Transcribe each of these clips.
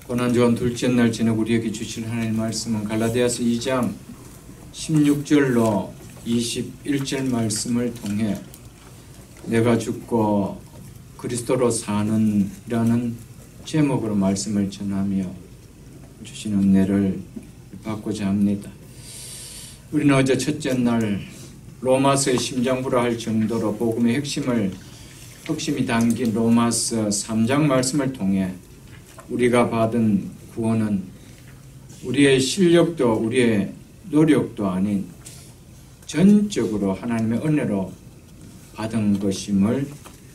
고난주간 둘째 날 저녁 우리에게 주실 하나님의 말씀은 갈라디아서 2장 16절로 21절 말씀을 통해 내가 죽고 그리스도로 사는 이라는 제목으로 말씀을 전하며 주신 은혜를 받고자 합니다. 우리는 어제 첫째 날 로마서의 심장부라 할 정도로 복음의 핵심이 담긴 로마서 3장 말씀을 통해 우리가 받은 구원은 우리의 실력도 우리의 노력도 아닌 전적으로 하나님의 은혜로 받은 것임을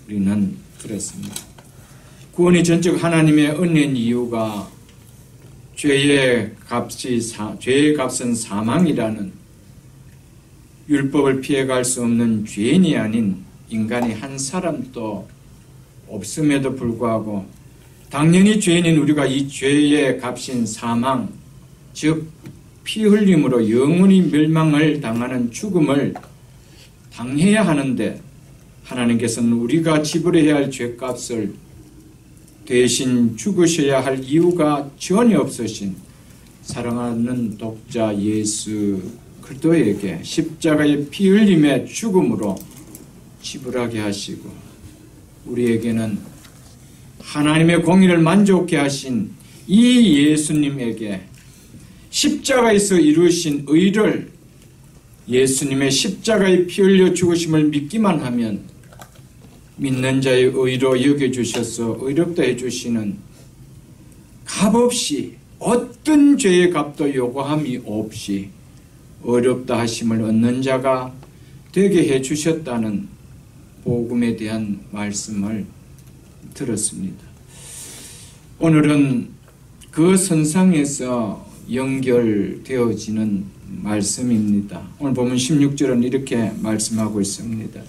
우리는 들었습니다. 구원이 전적 하나님의 은혜인 이유가 죄의 값은 사망이라는 율법을 피해갈 수 없는 죄인이 아닌 인간이 한 사람도 없음에도 불구하고 당연히 죄인인 우리가 이 죄의 값인 사망, 즉 피 흘림으로 영원히 멸망을 당하는 죽음을 당해야 하는데 하나님께서는 우리가 지불해야 할 죄값을 대신 죽으셔야 할 이유가 전혀 없으신 사랑하는 독자 예수 그리스도에게 십자가의 피 흘림의 죽음으로 지불하게 하시고 우리에게는 하나님의 공의를 만족케 하신 이 예수님에게 십자가에서 이루신 의를 예수님의 십자가에 피 흘려 죽으심을 믿기만 하면 믿는 자의 의로 여겨주셔서 의롭다 해주시는 값없이 어떤 죄의 값도 요구함이 없이 의롭다 하심을 얻는 자가 되게 해주셨다는 복음에 대한 말씀을 들었습니다. 오늘은 그 선상에서 연결되어지는 말씀입니다. 오늘 보면 16절은 이렇게 말씀하고 있습니다.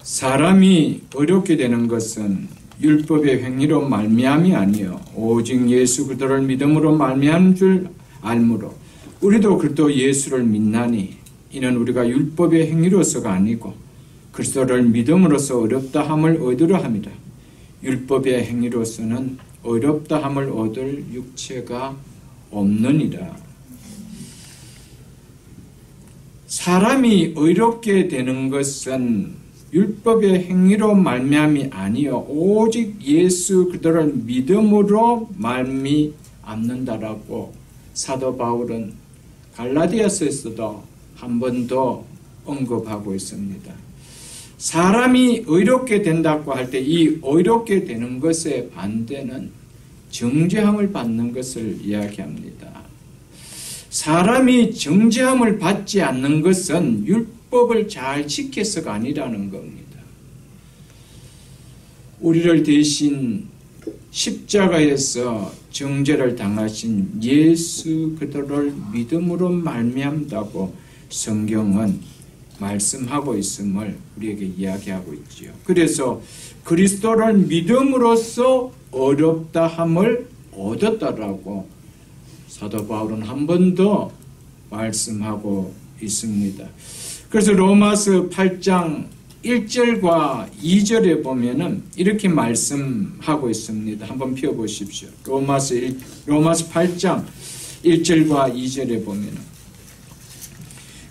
사람이 어렵게 되는 것은 율법의 행위로 말미암이 아니요 오직 예수 그리스도를 믿음으로 말미암은 줄 알므로 우리도 그리스도 예수를 믿나니 이는 우리가 율법의 행위로서가 아니고 그리스도를 믿음으로써 어렵다 함을 얻으려 함이라. 율법의 행위로서는 어렵다 함을 얻을 육체가 없느니라. 사람이 의롭게 되는 것은 율법의 행위로 말미암이 아니요 오직 예수 그리스도를 믿음으로 말미암는다라고 사도 바울은 갈라디아서에서도 한 번 더 언급하고 있습니다. 사람이 의롭게 된다고 할 때 이 의롭게 되는 것의 반대는 정죄함을 받는 것을 이야기합니다. 사람이 정죄함을 받지 않는 것은 율법을 잘 지켜서가 아니라는 겁니다. 우리를 대신 십자가에서 정죄를 당하신 예수 그리스도를 믿음으로 말미암다고 성경은 말씀하고 있음을 우리에게 이야기하고 있지요. 그래서 그리스도를 믿음으로써 어렵다 함을 얻었다라고 사도 바울은 한 번 더 말씀하고 있습니다. 그래서 로마서 8장 1절과 2절에 보면은 이렇게 말씀하고 있습니다. 한번 펴보십시오. 로마서 8장 1절과 2절에 보면은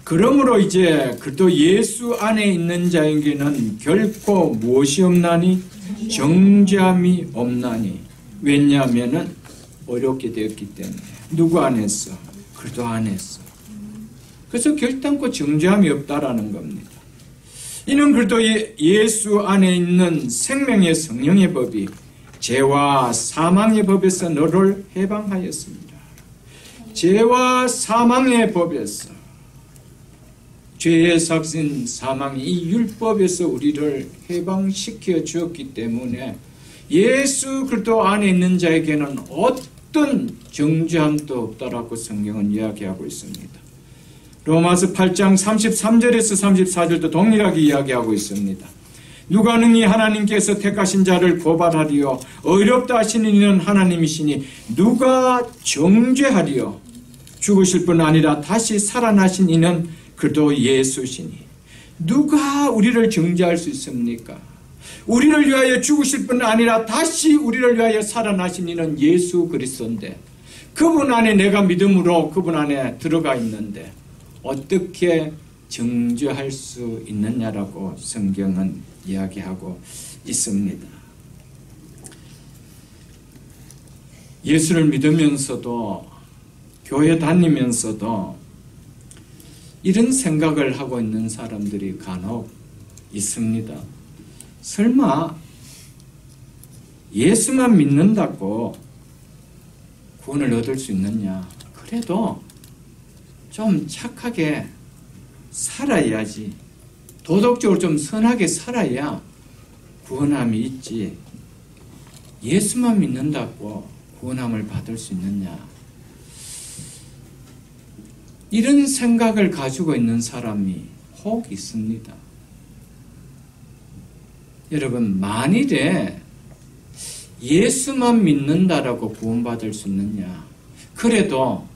그러므로 이제 그리스도 예수 안에 있는 자에게는 결코 무엇이 없나니 정죄함이 없나니 왜냐하면은 어렵게 되었기 때문에 누구 안에서? 그리스도 안에서. 그래서 결단코 정죄함이 없다라는 겁니다. 이는 그리스도 예수 안에 있는 생명의 성령의 법이 죄와 사망의 법에서 너를 해방하였습니다. 죄와 사망의 법에서 죄의 삭신 사망이 이 율법에서 우리를 해방시켜 주었기 때문에 예수 그리스도 안에 있는 자에게는 어떤 정죄함도 없다라고 성경은 이야기하고 있습니다. 로마서 8장 33절에서 34절도 동일하게 이야기하고 있습니다. 누가 능히 하나님께서 택하신 자를 고발하리요 의롭다 하시는 이는 하나님이시니 누가 정죄하리요 죽으실 뿐 아니라 다시 살아나신 이는 그도 예수시니 누가 우리를 정죄할 수 있습니까? 우리를 위하여 죽으실 뿐 아니라 다시 우리를 위하여 살아나신 이는 예수 그리스도인데 그분 안에 내가 믿음으로 그분 안에 들어가 있는데 어떻게 정죄할 수 있느냐라고 성경은 이야기하고 있습니다. 예수를 믿으면서도 교회 다니면서도 이런 생각을 하고 있는 사람들이 간혹 있습니다. 설마 예수만 믿는다고 구원을 얻을 수 있느냐? 그래도 좀 착하게 살아야지, 도덕적으로 좀 선하게 살아야 구원함이 있지, 예수만 믿는다고 구원함을 받을 수 있느냐? 이런 생각을 가지고 있는 사람이 혹 있습니다. 여러분, 만일에 예수만 믿는다라고 구원받을 수 있느냐? 그래도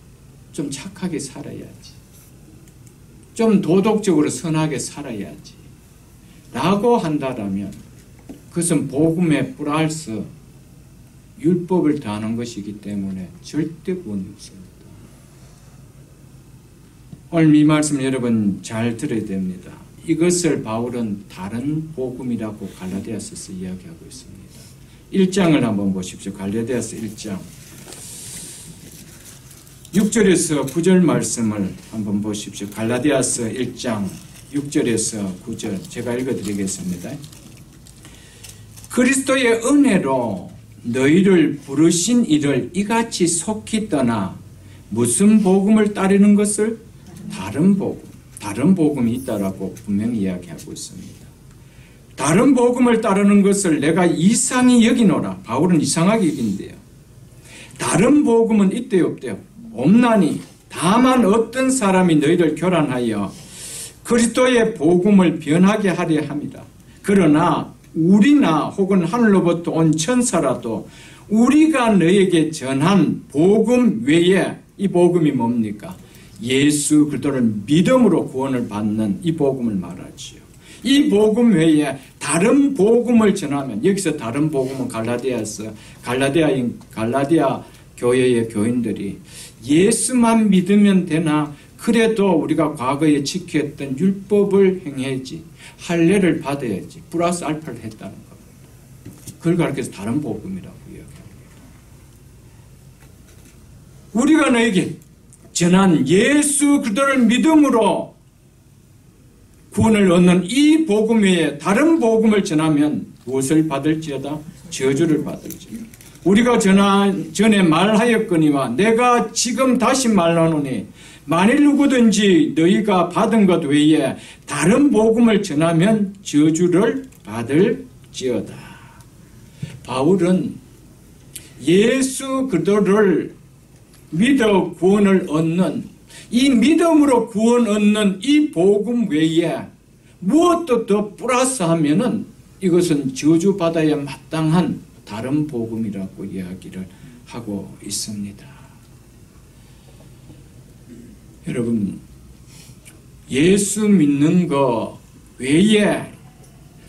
좀 착하게 살아야지, 좀 도덕적으로 선하게 살아야지 라고 한다라면 그것은 복음의 플러스 율법을 더하는 것이기 때문에 절대 구원이 없습니다. 오늘 이 말씀 여러분 잘 들어야 됩니다. 이것을 바울은 다른 복음이라고 갈라디아서에서 이야기하고 있습니다. 1장을 한번 보십시오. 갈라디아서 1장 6절에서 9절 말씀을 한번 보십시오. 갈라디아서 1장 6절에서 9절 제가 읽어드리겠습니다. 그리스도의 은혜로 너희를 부르신 이를 이같이 속히 떠나 무슨 복음을 따르는 것을? 다른 복음이 있다라고 분명히 이야기하고 있습니다. 다른 복음을 따르는 것을 내가 이상히 여기노라. 바울은 이상하게 여긴대요. 다른 복음은 있대요, 없대요? 없나니 다만 어떤 사람이 너희를 교란하여 그리스도의 복음을 변하게 하려 함이라. 그러나 우리나 혹은 하늘로부터 온 천사라도 우리가 너에게 전한 복음 외에, 이 복음이 뭡니까? 예수 그리스도를 믿음으로 구원을 받는 이 복음을 말하지요. 이 복음 외에 다른 복음을 전하면, 여기서 다른 복음은 갈라디아 교회의 교인들이 예수만 믿으면 되나? 그래도 우리가 과거에 지켰던 율법을 행해야지, 할례를 받아야지, 플러스 알파를 했다는 겁니다. 그걸 가르쳐서 다른 복음이라고 이야기합니다. 우리가 너에게 전한 예수 그리스도를 믿음으로 구원을 얻는 이 복음 외에 다른 복음을 전하면 무엇을 받을지어다? 저주를 받을지어다. 우리가 전에 말하였거니와 내가 지금 다시 말하노니 만일 누구든지 너희가 받은 것 외에 다른 복음을 전하면 저주를 받을지어다. 바울은 예수 그리스도를 믿어 구원을 얻는, 이 믿음으로 구원 얻는 이 복음 외에 무엇도 더 플러스하면은 이것은 저주받아야 마땅한 다른 복음이라고 이야기를 하고 있습니다. 여러분, 예수 믿는 거 외에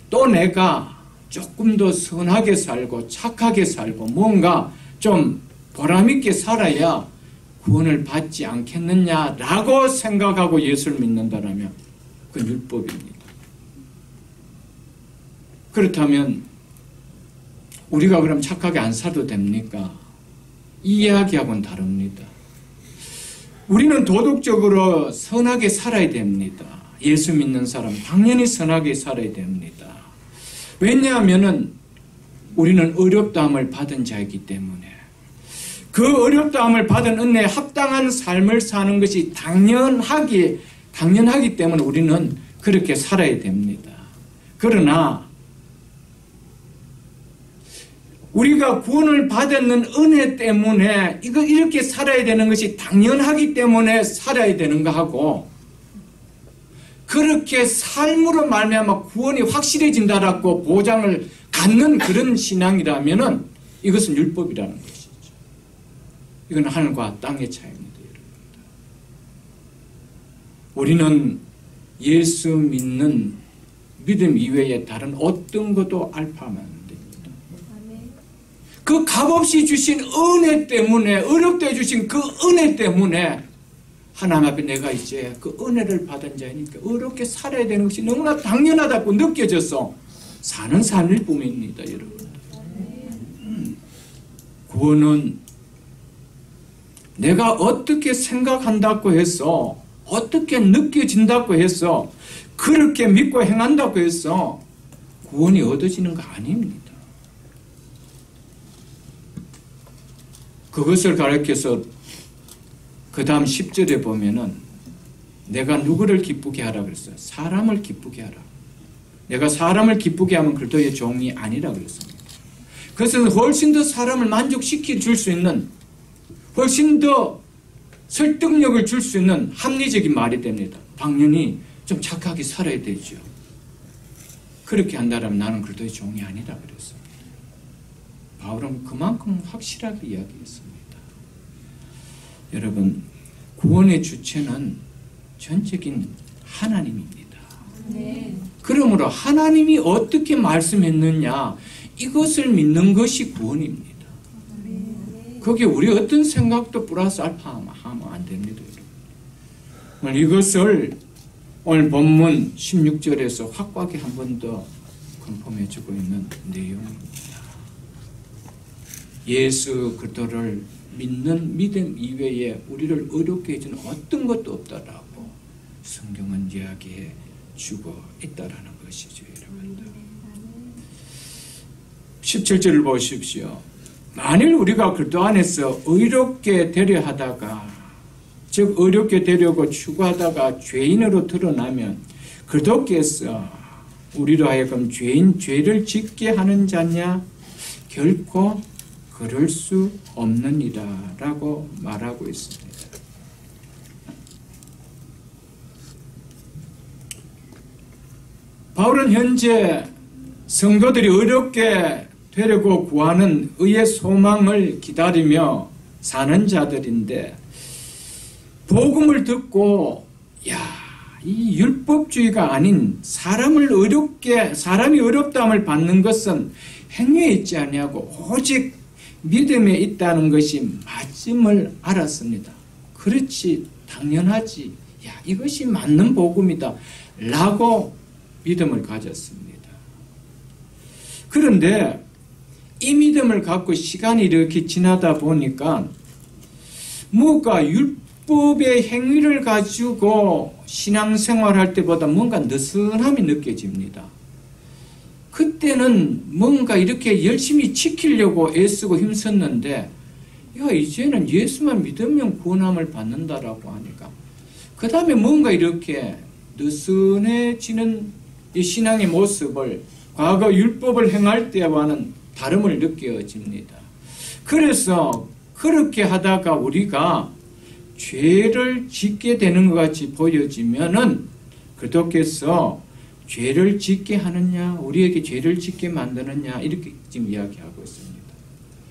또 내가 조금 더 선하게 살고 착하게 살고 뭔가 좀 보람있게 살아야 구원을 받지 않겠느냐라고 생각하고 예수를 믿는다면 그건 율법입니다. 그렇다면 우리가 그럼 착하게 안 살도 됩니까? 이 이야기하고는 다릅니다. 우리는 도덕적으로 선하게 살아야 됩니다. 예수 믿는 사람 당연히 선하게 살아야 됩니다. 왜냐하면 우리는 어렵다함을 받은 자이기 때문에 그 어렵다함을 받은 은혜에 합당한 삶을 사는 것이 당연하기 때문에 우리는 그렇게 살아야 됩니다. 그러나 우리가 구원을 받았는 은혜 때문에 이렇게 살아야 되는 것이 당연하기 때문에 살아야 되는가 하고, 그렇게 삶으로 말미암아 구원이 확실해진다라고 보장을 갖는 그런 신앙이라면은 이것은 율법이라는 것이죠. 이건 하늘과 땅의 차이입니다, 여러분. 우리는 예수 믿는 믿음 이외에 다른 어떤 것도 알파하면 안 됩니다. 그 값없이 주신 은혜 때문에, 어렵게 주신 그 은혜 때문에 하나님 앞에 내가 이제 그 은혜를 받은 자이니까 어렵게 살아야 되는 것이 너무나 당연하다고 느껴져서 사는 삶일 뿐입니다, 여러분. 구원은 내가 어떻게 생각한다고 해서, 어떻게 느껴진다고 해서, 그렇게 믿고 행한다고 해서 구원이 얻어지는 거 아닙니다. 그것을 가르쳐서 그 다음 10절에 보면은 내가 누구를 기쁘게 하라 그랬어요? 사람을 기쁘게 하라. 내가 사람을 기쁘게 하면 그리스도의 종이 아니라 그랬습니다. 그것은 훨씬 더 사람을 만족시켜 줄 수 있는, 훨씬 더 설득력을 줄 수 있는 합리적인 말이 됩니다. 당연히 좀 착하게 살아야 되죠. 그렇게 한다면 나는 그리스도의 종이 아니라 그랬습니다. 바울은 그만큼 확실하게 이야기했습니다. 여러분, 구원의 주체는 전적인 하나님입니다. 네. 그러므로 하나님이 어떻게 말씀했느냐, 이것을 믿는 것이 구원입니다. 네. 거기에 우리 어떤 생각도 플러스 알파 하면 안 됩니다. 여러분. 이것을 오늘 본문 16절에서 확고하게 한 번 더 컨펌해 주고 있는 내용입니다. 예수 그리스도를 믿는 믿음 이외에 우리를 어렵게 해주는 어떤 것도 없다라고 성경은 이야기해 주고 있다라는 것이죠, 여러분들. 17절을 보십시오. 만일 우리가 그리스도 안에서 의롭게 되려 하다가, 즉 의롭게 되려고 추구하다가 죄인으로 드러나면 그리스도께서 우리로 하여금 죄를 짓게 하는 자냐? 결코 그럴 수 없느니라 라고 말하고 있습니다. 바울은 현재 성도들이 의롭게 되려고 구하는 의의 소망을 기다리며 사는 자들인데, 복음을 듣고 이 율법주의가 아닌 사람이 어렵다함을 받는 것은 행위에 있지 아니하고 오직 믿음에 있다는 것이 맞음을 알았습니다. 그렇지, 당연하지, 이것이 맞는 복음이다 라고 믿음을 가졌습니다. 그런데 이 믿음을 갖고 시간이 이렇게 지나다 보니까 뭔가 율법의 행위를 가지고 신앙생활할 때보다 뭔가 느슨함이 느껴집니다. 그때는 뭔가 이렇게 열심히 지키려고 애쓰고 힘썼는데, 이제는 예수만 믿으면 구원함을 받는다라고 하니까 그 다음에 뭔가 이렇게 느슨해지는 이 신앙의 모습을 과거 율법을 행할 때와는 다름을 느껴집니다. 그래서 그렇게 하다가 우리가 죄를 짓게 되는 것 같이 보여지면은 그리스도께서 죄를 짓게 하느냐, 우리에게 죄를 짓게 만드느냐, 이렇게 지금 이야기하고 있습니다.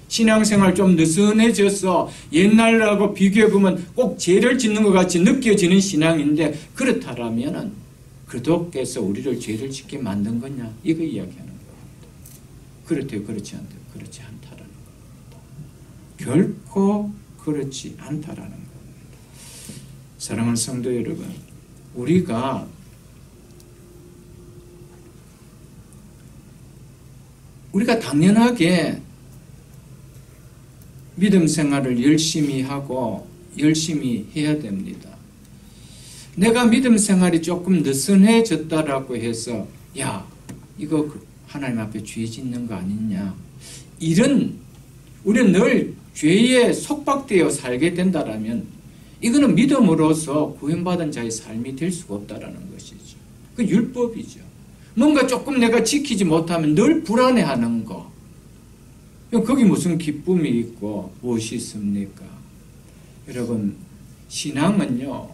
신앙생활 좀 느슨해져서 옛날하고 비교해보면 꼭 죄를 짓는 것 같이 느껴지는 신앙인데, 그렇다라면은 그리스도께서 우리를 죄를 짓게 만든 거냐, 이거 이야기하는 겁니다. 그렇대요, 그렇지 않대요, 그렇지 않다라는 겁니다. 결코 그렇지 않다라는 겁니다. 사랑하는 성도 여러분, 우리가 당연하게 믿음 생활을 열심히 하고 열심히 해야 됩니다. 내가 믿음 생활이 조금 느슨해졌다라고 해서 이거 하나님 앞에 죄 짓는 거 아니냐, 우리는 늘 죄에 속박되어 살게 된다라면 이거는 믿음으로서 구원받은 자의 삶이 될 수가 없다라는 것이죠. 그 율법이죠. 뭔가 조금 내가 지키지 못하면 늘 불안해하는 거. 거기 무슨 기쁨이 있고 무엇이 있습니까? 여러분, 신앙은요,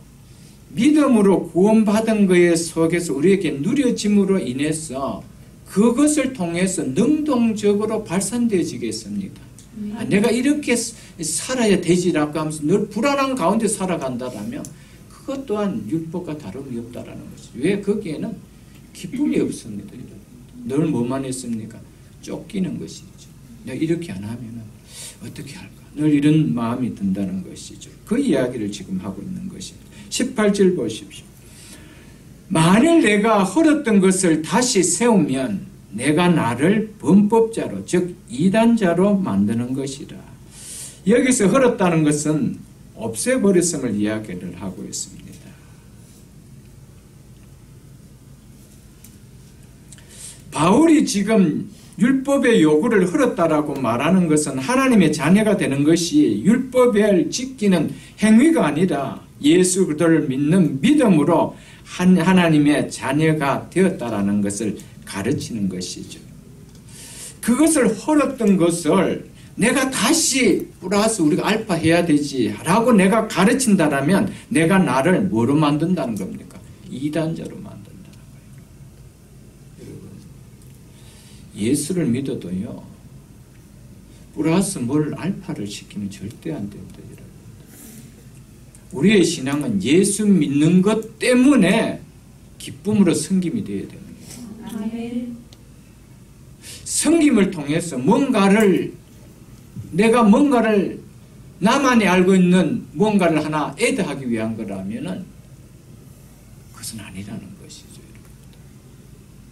믿음으로 구원받은 것에 속에서 우리에게 누려짐으로 인해서 그것을 통해서 능동적으로 발산되어지겠습니까? 내가 이렇게 살아야 되지라고 하면서 늘 불안한 가운데 살아간다라면 그것 또한 율법과 다름이 없다라는 것이죠. 왜? 거기에는 기쁨이 없습니다. 늘 뭐만 했습니까? 쫓기는 것이죠. 내가 이렇게 안 하면 어떻게 할까? 늘 이런 마음이 든다는 것이죠. 그 이야기를 지금 하고 있는 것입니다. 18절 보십시오. 만일 내가 헐었던 것을 다시 세우면 내가 나를 범법자로, 즉 이단자로 만드는 것이라. 여기서 헐었다는 것은 없애버렸음을 이야기를 하고 있습니다. 바울이 지금 율법의 요구를 헐었다라고 말하는 것은 하나님의 자녀가 되는 것이 율법을 지키는 행위가 아니라 예수 그리스도를 믿는 믿음으로 하나님의 자녀가 되었다라는 것을 가르치는 것이죠. 그것을 헐었던 것을 내가 다시 플러스 우리가 알파 해야 되지라고 내가 가르친다라면 내가 나를 뭐로 만든다는 겁니까? 이단자로 만든다는 거예요. 여러분, 예수를 믿어도요, 플러스 뭘 알파를 시키면 절대 안 된다. 여러분. 우리의 신앙은 예수 믿는 것 때문에 기쁨으로 섬김이 되어야 됩니다. 섬김을 통해서 내가 뭔가를 나만이 알고 있는 뭔가를 하나 애드하기 위한 거라면은 그것은 아니라는 것이죠.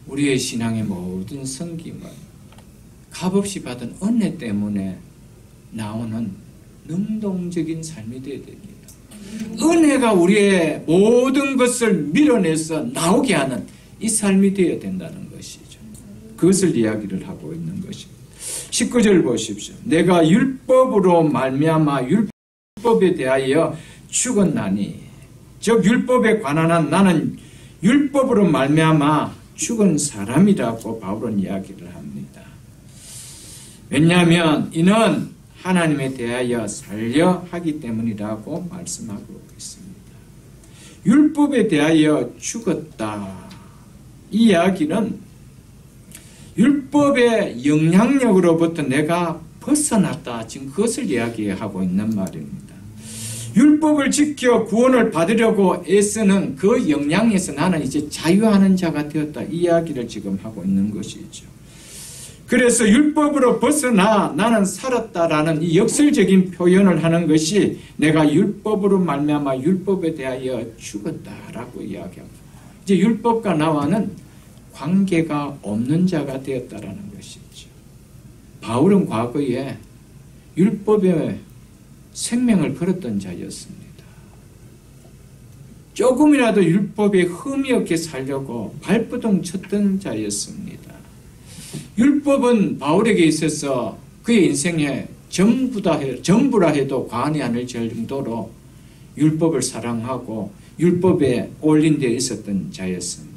우리의 신앙의 모든 섬김은 값없이 받은 은혜 때문에 나오는 능동적인 삶이 되어야 됩니다. 은혜가 우리의 모든 것을 밀어내서 나오게 하는 이 삶이 되어야 된다는 것이죠. 그것을 이야기를 하고 있는 것입니다. 19절 보십시오. 내가 율법으로 말미암아 율법에 대하여 죽었나니, 즉 율법에 관한 한 나는 율법으로 말미암아 죽은 사람이라고 바울은 이야기를 합니다. 왜냐하면 이는 하나님에 대하여 살려 하기 때문이라고 말씀하고 있습니다. 율법에 대하여 죽었다. 이 이야기는 율법의 영향력으로부터 내가 벗어났다. 지금 그것을 이야기하고 있는 말입니다. 율법을 지켜 구원을 받으려고 애쓰는 그 영향에서 나는 이제 자유하는 자가 되었다. 이 이야기를 지금 하고 있는 것이죠. 그래서 율법으로 벗어나 나는 살았다라는 이 역설적인 표현을 하는 것이 내가 율법으로 말미암아 율법에 대하여 죽었다라고 이야기합니다. 이제 율법과 나와는 관계가 없는 자가 되었다라는 것이죠. 바울은 과거에 율법에 생명을 걸었던 자였습니다. 조금이라도 율법에 흠이 없게 살려고 발버둥 쳤던 자였습니다. 율법은 바울에게 있어서 그의 인생에 전부라 해도 과언이 아닐 정도로 율법을 사랑하고 율법에 올린 데 있었던 자였습니다.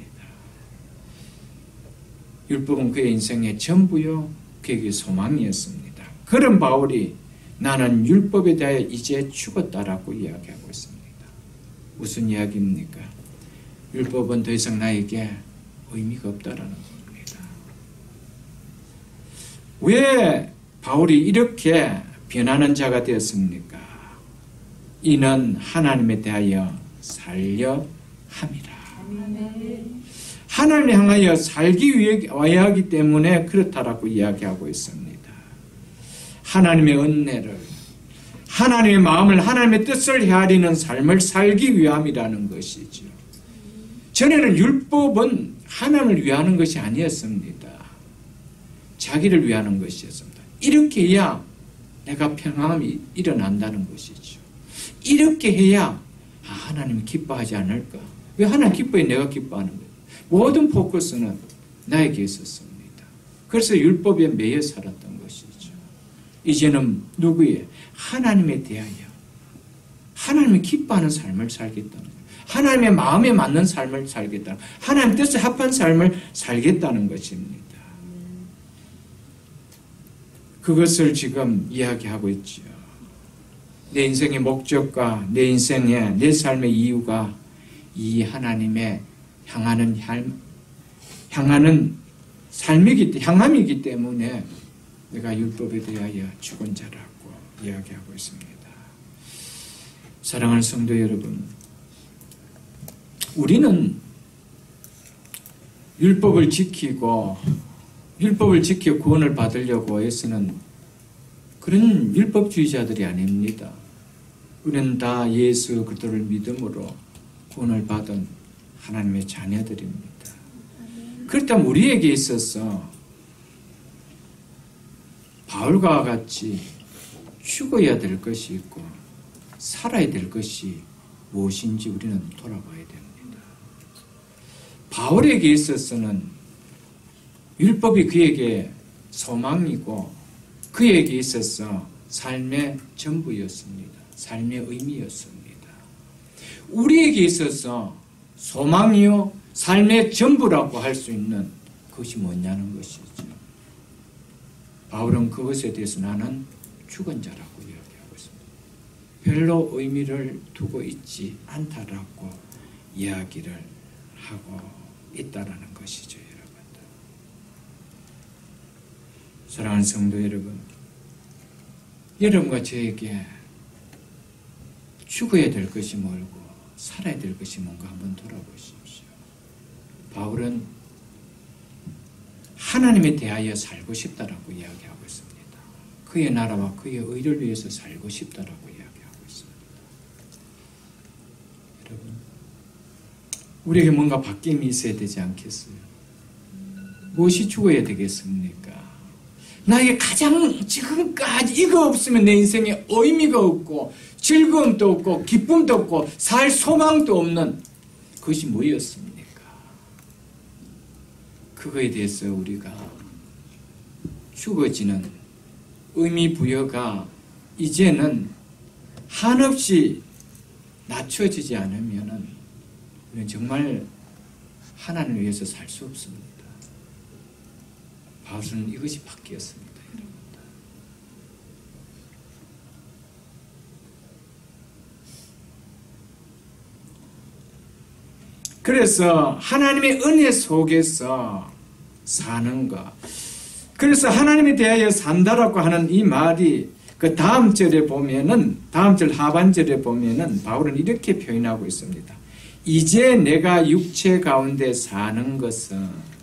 율법은 그의 인생의 전부요, 그에게 소망이었습니다. 그런 바울이 나는 율법에 대하여 이제 죽었다라고 이야기하고 있습니다. 무슨 이야기입니까? 율법은 더 이상 나에게 의미가 없다라는 겁니다. 왜 바울이 이렇게 변하는 자가 되었습니까? 이는 하나님에 대하여 살려 함이라. 하나님을 향하여 살기 위해 와야 하기 때문에 그렇다라고 이야기하고 있습니다. 하나님의 은혜를, 하나님의 마음을, 하나님의 뜻을 헤아리는 삶을 살기 위함이라는 것이죠. 전에는 율법은 하나님을 위하는 것이 아니었습니다. 자기를 위하는 것이었습니다. 이렇게 해야 내가 평안함이 일어난다는 것이죠. 이렇게 해야 하나님이 기뻐하지 않을까? 왜 하나님 기뻐해? 내가 기뻐하는 거예요. 모든 포커스는 나에게 있었습니다. 그래서 율법에 매여 살았던 것이죠. 이제는 누구의? 하나님에 대하여 하나님이 기뻐하는 삶을 살겠다는 거예요. 하나님의 마음에 맞는 삶을 살겠다는, 하나님 뜻에 합한 삶을 살겠다는 것입니다. 그것을 지금 이야기하고 있죠. 내 인생의 목적과 내 인생의 내 삶의 이유가 이 하나님의 향하는 향함이기 때문에 내가 율법에 대하여 죽은 자라고 이야기하고 있습니다. 사랑하는 성도 여러분, 우리는 율법을 지키고 구원을 받으려고 해서는 그런 율법주의자들이 아닙니다. 우리는 다 예수 그리스도를 믿음으로 구원을 받은 하나님의 자녀들입니다. 그렇다면 우리에게 있어서 바울과 같이 죽어야 될 것이 있고 살아야 될 것이 무엇인지 우리는 돌아봐야 됩니다. 바울에게 있어서는 율법이 그에게 소망이고 그에게 있어서 삶의 전부였습니다. 삶의 의미였습니다. 우리에게 있어서 소망이요 삶의 전부라고 할 수 있는 그것이 뭐냐는 것이죠. 바울은 그것에 대해서 나는 죽은 자라고 이야기하고 있습니다. 별로 의미를 두고 있지 않다라고 이야기를 하고 있다라는 것이죠, 여러분들. 사랑하는 성도 여러분, 여러분과 저에게 죽어야 될 것이 뭘고 살아야 될 것이 뭔가 한번 돌아보십시오. 바울은 하나님에 대하여 살고 싶다라고 이야기하고 있습니다. 그의 나라와 그의 의를 위해서 살고 싶다라고 이야기하고 있습니다. 여러분, 우리에게 뭔가 바뀜이 있어야 되지 않겠어요? 무엇이 죽어야 되겠습니까? 나에게 가장 지금까지 이거 없으면 내 인생에 의미가 없고 즐거움도 없고 기쁨도 없고 살 소망도 없는 그것이 뭐였습니까? 그거에 대해서 우리가 죽어지는 의미 부여가 이제는 한없이 낮춰지지 않으면 우리는 정말 하나님을 위해서 살 수 없습니다. 바울은 이것이 바뀌었습니다. 여러분들. 그래서 하나님의 은혜 속에서 사는 것. 그래서 하나님에 대하여 산다라고 하는 이 말이 그 다음 절에 보면은, 다음 절 하반절에 보면은 바울은 이렇게 표현하고 있습니다. 이제 내가 육체 가운데 사는 것은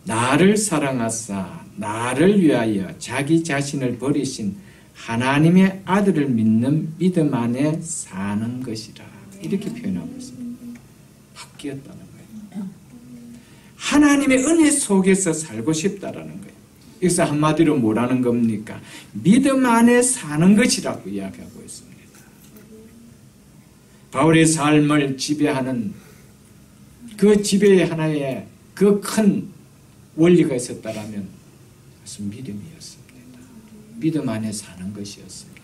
나를 사랑하사 나를 위하여 자기 자신을 버리신 하나님의 아들을 믿는 믿음 안에 사는 것이라. 이렇게 표현하고 있습니다. 바뀌었다는 거예요. 하나님의 은혜 속에서 살고 싶다라는 거예요. 여기서 한마디로 뭐라는 겁니까? 믿음 안에 사는 것이라고 이야기하고 있습니다. 바울의 삶을 지배하는 그 지배의 하나의 그 큰 원리가 있었다라면 그것은 믿음이었습니다. 믿음 안에 사는 것이었습니다.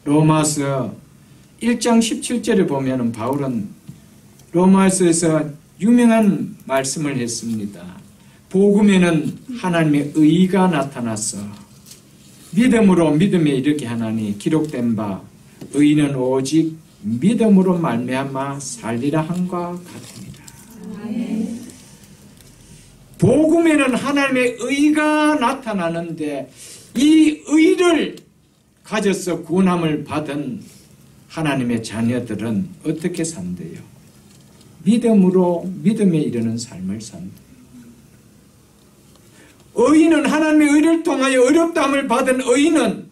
로마서 1장 17절에 보면 바울은 로마서에서 유명한 말씀을 했습니다. 복음에는 하나님의 의가 나타나서 믿음으로 믿음에 이르게 하나니 기록된 바 의는 오직 믿음으로 말미암아 살리라 함과 같습니다. 복음에는 하나님의 의가 나타나는데 이 의를 가져서 구원함을 받은 하나님의 자녀들은 어떻게 산대요? 믿음으로 믿음에 이르는 삶을 산다. 의인은 하나님의 의를 통하여 의롭다함을 받은 의인은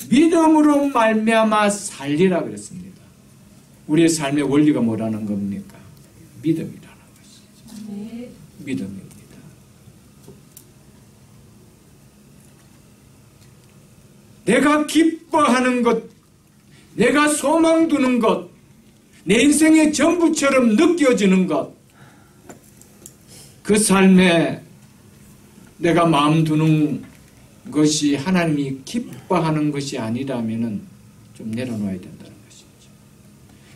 믿음으로 말미암아 살리라 그랬습니다. 우리의 삶의 원리가 뭐라는 겁니까? 믿음이라는 것이죠. 믿음입니다. 내가 기뻐하는 것, 내가 소망 두는 것, 내 인생의 전부처럼 느껴지는 것, 그 삶에 내가 마음 두는 것이 하나님이 기뻐하는 것이 아니라면 좀 내려놓아야 된다는 것이죠.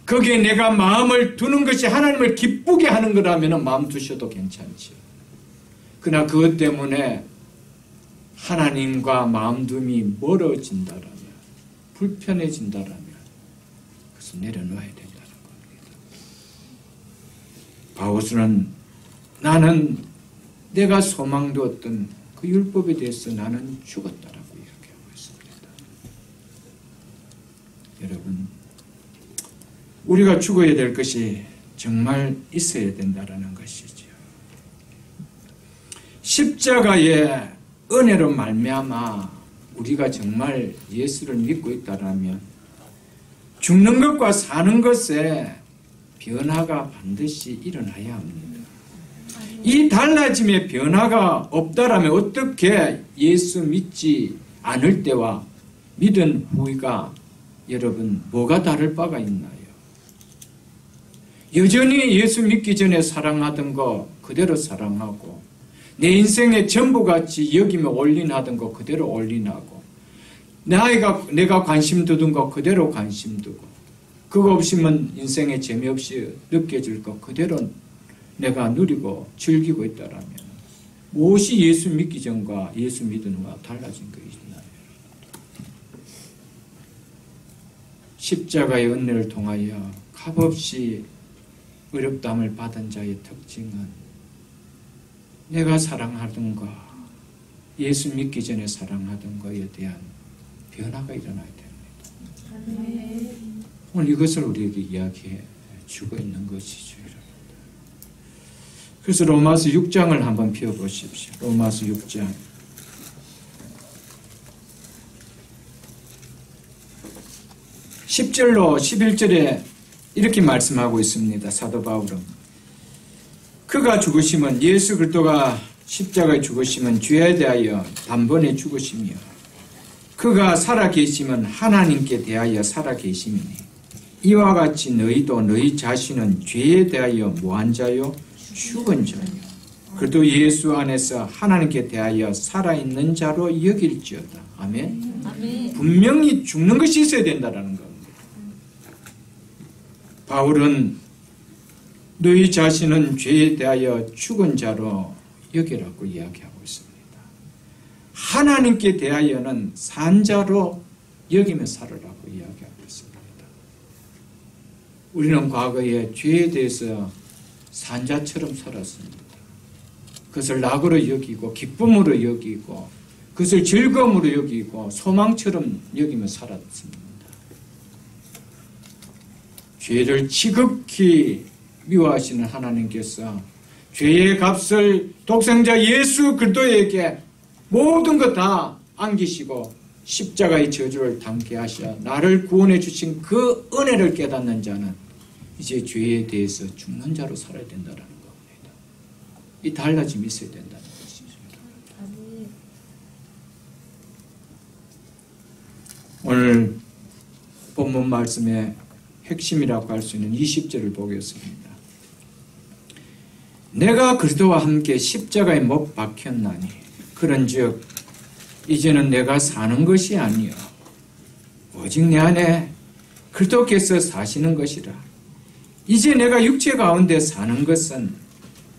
거기에 내가 마음을 두는 것이 하나님을 기쁘게 하는 거라면 마음 두셔도 괜찮죠. 그러나 그것 때문에 하나님과 마음둠이 멀어진다라면, 불편해진다라면 그것을 내려놓아야 된다는 겁니다. 바울은 나는 내가 소망 두었던 그 율법에 대해서 나는 죽었다라고 이야기하고 있습니다. 여러분, 우리가 죽어야 될 것이 정말 있어야 된다는 것이죠. 십자가의 은혜로 말미암아 우리가 정말 예수를 믿고 있다면 죽는 것과 사는 것에 변화가 반드시 일어나야 합니다. 이 달라짐의 변화가 없다라면 어떻게 예수 믿지 않을 때와 믿은 후가 여러분 뭐가 다를 바가 있나요? 여전히 예수 믿기 전에 사랑하던 거 그대로 사랑하고 내 인생의 전부같이 여기며 올인하던 거 그대로 올인하고 내가 관심 두던 거 그대로 관심 두고 그거 없으면 인생에 재미없이 느껴질 거 그대로 내가 누리고 즐기고 있다라면 무엇이 예수 믿기 전과 예수 믿은 후가 달라진 것이나요? 십자가의 은혜를 통하여 값없이 의롭다함을 받은 자의 특징은 내가 사랑하던 거, 예수 믿기 전에 사랑하던 것에 대한 변화가 일어나야 됩니다. 오늘 이것을 우리에게 이야기해 주고 있는 것이죠. 그래서 로마서 6장을 한번 펴보십시오. 로마서 6장. 10절로 11절에 이렇게 말씀하고 있습니다. 사도 바울은 그가 죽으심은 예수 그리스도가 십자가에 죽으심은 죄에 대하여 단번에 죽으시며 그가 살아계심은 하나님께 대하여 살아계심이니 이와 같이 너희도 너희 자신은 죄에 대하여 뭐한 자요? 죽은 자요. 그래도 예수 안에서 하나님께 대하여 살아있는 자로 여길지어다. 아멘. 아멘. 분명히 죽는 것이 있어야 된다는 겁니다. 바울은 너희 자신은 죄에 대하여 죽은 자로 여기라고 이야기하고 있습니다. 하나님께 대하여는 산 자로 여기며 살으라고 이야기하고 있습니다. 우리는 과거에 죄에 대해서 산자처럼 살았습니다. 그것을 낙으로 여기고 기쁨으로 여기고 그것을 즐거움으로 여기고 소망처럼 여기며 살았습니다. 죄를 지극히 미워하시는 하나님께서 죄의 값을 독생자 예수 그리스도에게 모든 것 다 안기시고 십자가의 저주를 담게 하셔 나를 구원해 주신 그 은혜를 깨닫는 자는 이제 죄에 대해서 죽는 자로 살아야 된다는 겁니다. 이 달라짐이 있어야 된다는 것이죠. 오늘 본문 말씀의 핵심이라고 할 수 있는 20절을 보겠습니다. 내가 그리스도와 함께 십자가에 못 박혔나니 그런즉 이제는 내가 사는 것이 아니요 오직 내 안에 그리스도께서 사시는 것이라. 이제 내가 육체 가운데 사는 것은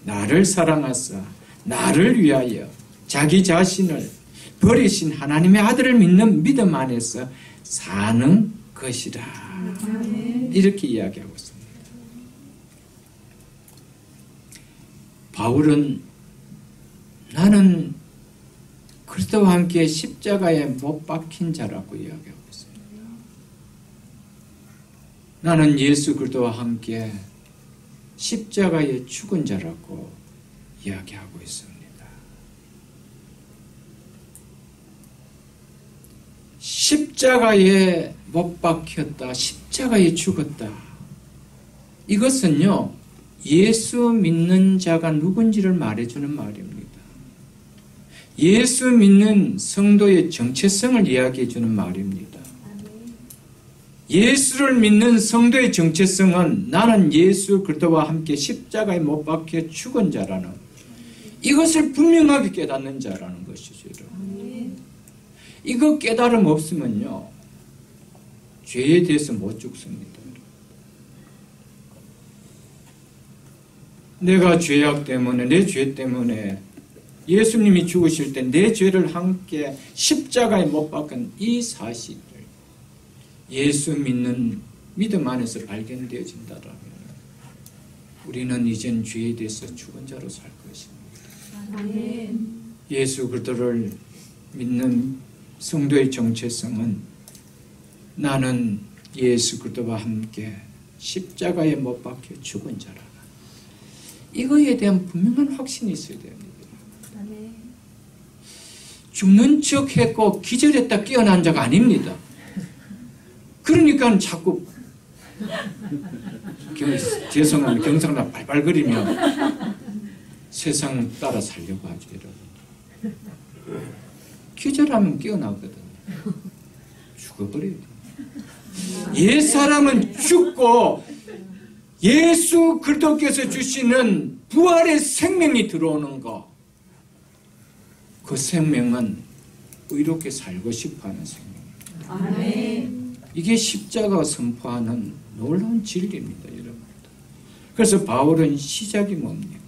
나를 사랑하사 나를 위하여 자기 자신을 버리신 하나님의 아들을 믿는 믿음 안에서 사는 것이라. 이렇게 이야기하고 있습니다. 바울은 나는 그리스도와 함께 십자가에 못 박힌 자라고 이야기하고 있습니다. 나는 예수 그리스도와 함께 십자가에 죽은 자라고 이야기하고 있습니다. 십자가에 못 박혔다, 십자가에 죽었다. 이것은요, 예수 믿는 자가 누군지를 말해주는 말입니다. 예수 믿는 성도의 정체성을 이야기해주는 말입니다. 예수를 믿는 성도의 정체성은 나는 예수 그리스도와 함께 십자가에 못 박혀 죽은 자라는 이것을 분명하게 깨닫는 자라는 것이죠. 이거 깨달음 없으면요, 죄에 대해서 못 죽습니다. 내가 죄악 때문에, 내 죄 때문에 예수님이 죽으실 때 내 죄를 함께 십자가에 못 박은 이 사실을 예수 믿는 믿음 안에서 발견되어진다라면 우리는 이젠 죄에 대해서 죽은 자로 살 것입니다. 예수 그리스도를 믿는 성도의 정체성은 나는 예수 그리스도와 함께 십자가에 못 박혀 죽은 자라. 이거에 대한 분명한 확신이 있어야 됩니다. 죽는 척 했고 기절했다 깨어난 자가 아닙니다. 그러니까 자꾸 죄송한 경상나 발발거리며 세상 따라 살려고 하죠. 여러분. 기절하면 깨어나거든요. 죽어버려요. 옛사람은 죽고 예수 그리스도께서 주시는 부활의 생명이 들어오는 것, 그 생명은 의롭게 살고 싶어하는 생명입니다. 아멘. 이게 십자가가 선포하는 놀라운 진리입니다, 여러분. 그래서 바울은 시작이 뭡니까?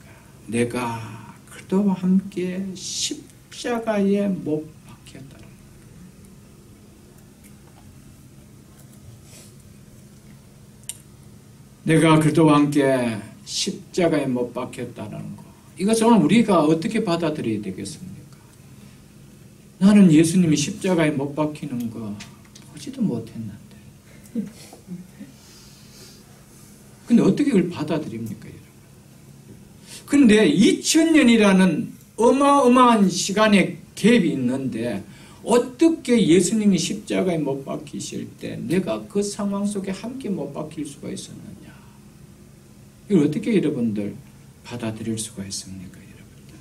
내가 그리스도와 함께 십자가에 못 박혔다. 내가 그리스도와 함께 십자가에 못 박혔다는 것. 이것을 우리가 어떻게 받아들여야 되겠습니까? 나는 예수님이 십자가에 못 박히는 거 보지도 못했는데. 근데 어떻게 그걸 받아들입니까, 여러분? 근데 2000년이라는 어마어마한 시간의 갭이 있는데 어떻게 예수님이 십자가에 못 박히실 때 내가 그 상황 속에 함께 못 박힐 수가 있었느냐? 이걸 어떻게 여러분들 받아들일 수가 있습니까, 여러분들?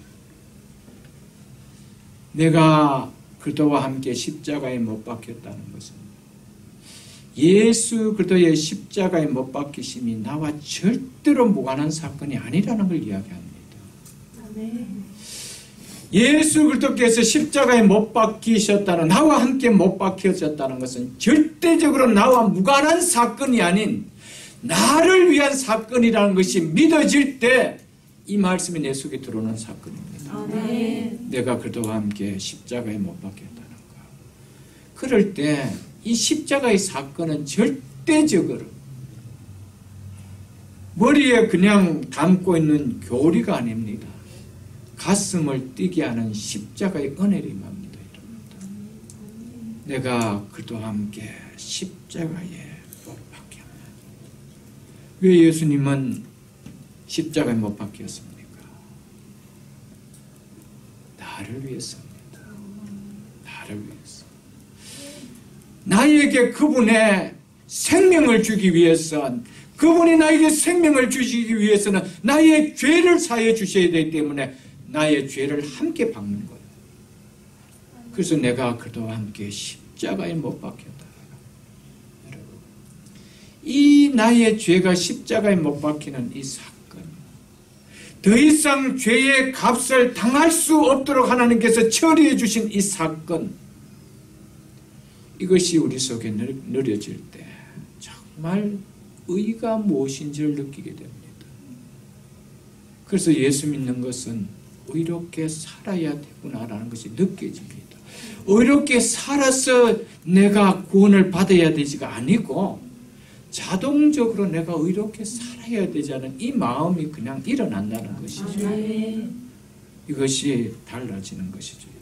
내가 그리스도와 함께 십자가에 못 박혔다는 것은 예수 그리스도의 십자가에 못 박히심이 나와 절대로 무관한 사건이 아니라는 걸 이야기합니다. 예수 그리스도께서 십자가에 못 박히셨다는, 나와 함께 못 박혀졌다는 것은 절대적으로 나와 무관한 사건이 아닌 나를 위한 사건이라는 것이 믿어질 때 이 말씀이 내 속에 들어오는 사건입니다. 아멘. 내가 그리스도와 함께 십자가에 못 박혔다는 것. 그럴 때 이 십자가의 사건은 절대적으로 머리에 그냥 담고 있는 교리가 아닙니다. 가슴을 뛰게 하는 십자가의 은혜를 임합니다. 내가 그리스도와 함께 십자가에 못 박혔다. 왜 예수님은 십자가에 못 박혔습니까? 나를 위해서입니다. 나를 위해서. 나에게 그분의 생명을 주기 위해서, 그분이 나에게 생명을 주시기 위해서는 나의 죄를 사해 주셔야 되기 때문에 나의 죄를 함께 박는 거예요. 그래서 내가 그리스도와 함께 십자가에 못 박혔다. 여러분, 이 나의 죄가 십자가에 못 박히는 이 사건, 더 이상 죄의 값을 당할 수 없도록 하나님께서 처리해 주신 이 사건, 이것이 우리 속에 느려질 때 정말 의가 무엇인지를 느끼게 됩니다. 그래서 예수 믿는 것은 의롭게 살아야 되구나라는 것이 느껴집니다. 의롭게 살아서 내가 구원을 받아야 되지가 아니고 자동적으로 내가 의롭게 살아야 되자는 이 마음이 그냥 일어난다는 것이죠. 이것이 달라지는 것이죠.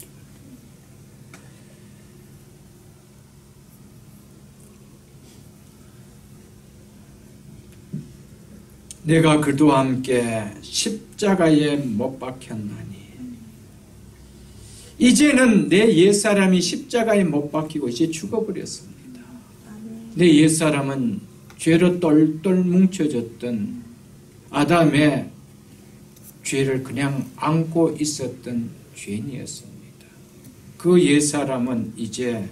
내가 그리스도와 함께 십자가에 못 박혔나니 이제는 내 옛사람이 십자가에 못 박히고 이제 죽어버렸습니다. 내 옛사람은 죄로 똘똘 뭉쳐졌던 아담의 죄를 그냥 안고 있었던 죄인이었습니다. 그 옛사람은 이제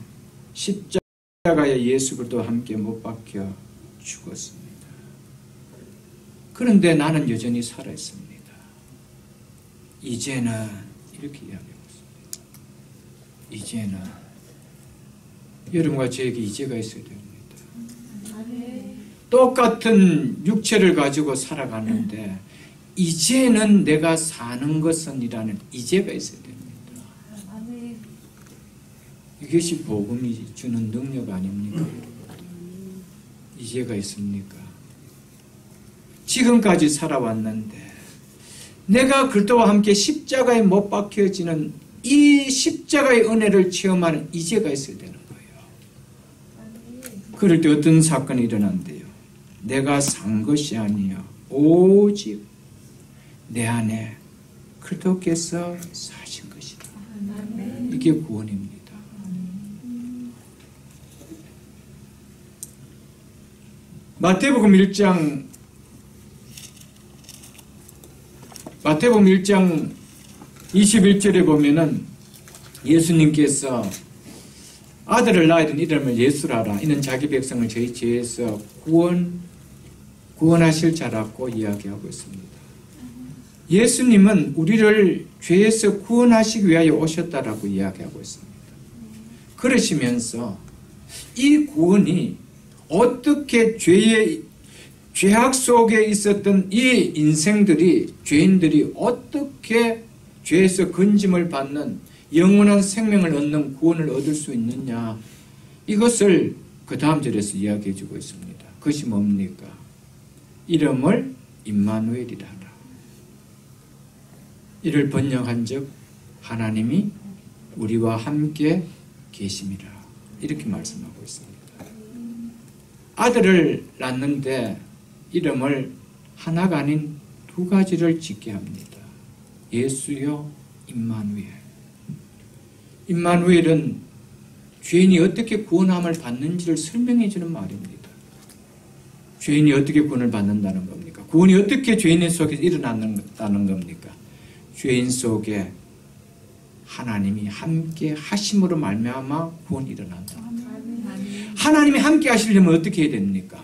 십자가에 예수 그리스도와 함께 못 박혀 죽었습니다. 그런데 나는 여전히 살아있습니다. 이제는 이렇게 이야기하고 있습니다. 이제는 여러분과 저에게 이제가 있어야 됩니다. 똑같은 육체를 가지고 살아가는데 이제는 내가 사는 것은 이라는 이제가 있어야 됩니다. 이것이 복음이 주는 능력 아닙니까? 이제가 있습니까? 지금까지 살아왔는데 내가 그리스도와 함께 십자가에 못 박혀지는 이 십자가의 은혜를 체험하는 이제가 있어야 되는 거예요. 그럴 때 어떤 사건이 일어난대요? 내가 산 것이 아니요 오직 내 안에 그리스도께서 사신 것이다. 이게 구원입니다. 마태복음 1장 21절에 보면은 예수님께서 아들을 낳으든 이름을 예수라라. 이는 자기 백성을 저희 죄에서 구원하실 자라고 이야기하고 있습니다. 예수님은 우리를 죄에서 구원하시기 위하여 오셨다라고 이야기하고 있습니다. 그러시면서 이 구원이 어떻게 죄악 속에 있었던 이 인생들이, 죄인들이 어떻게 죄에서 건짐을 받는 영원한 생명을 얻는 구원을 얻을 수 있느냐, 이것을 그 다음 절에서 이야기해 주고 있습니다. 그것이 뭡니까? 이름을 임마누엘이라 하라. 이를 번역한 즉 하나님이 우리와 함께 계심이라, 이렇게 말씀하고 있습니다. 아들을 낳는데 이름을 하나가 아닌 두 가지를 짓게 합니다. 예수여 임마누엘. 임마누엘은 죄인이 어떻게 구원함을 받는지를 설명해 주는 말입니다. 죄인이 어떻게 구원을 받는다는 겁니까? 구원이 어떻게 죄인 속에 일어난다는 겁니까? 죄인 속에 하나님이 함께 하심으로 말미암아 구원이 일어난다. 하나님이 함께 하시려면 어떻게 해야 됩니까?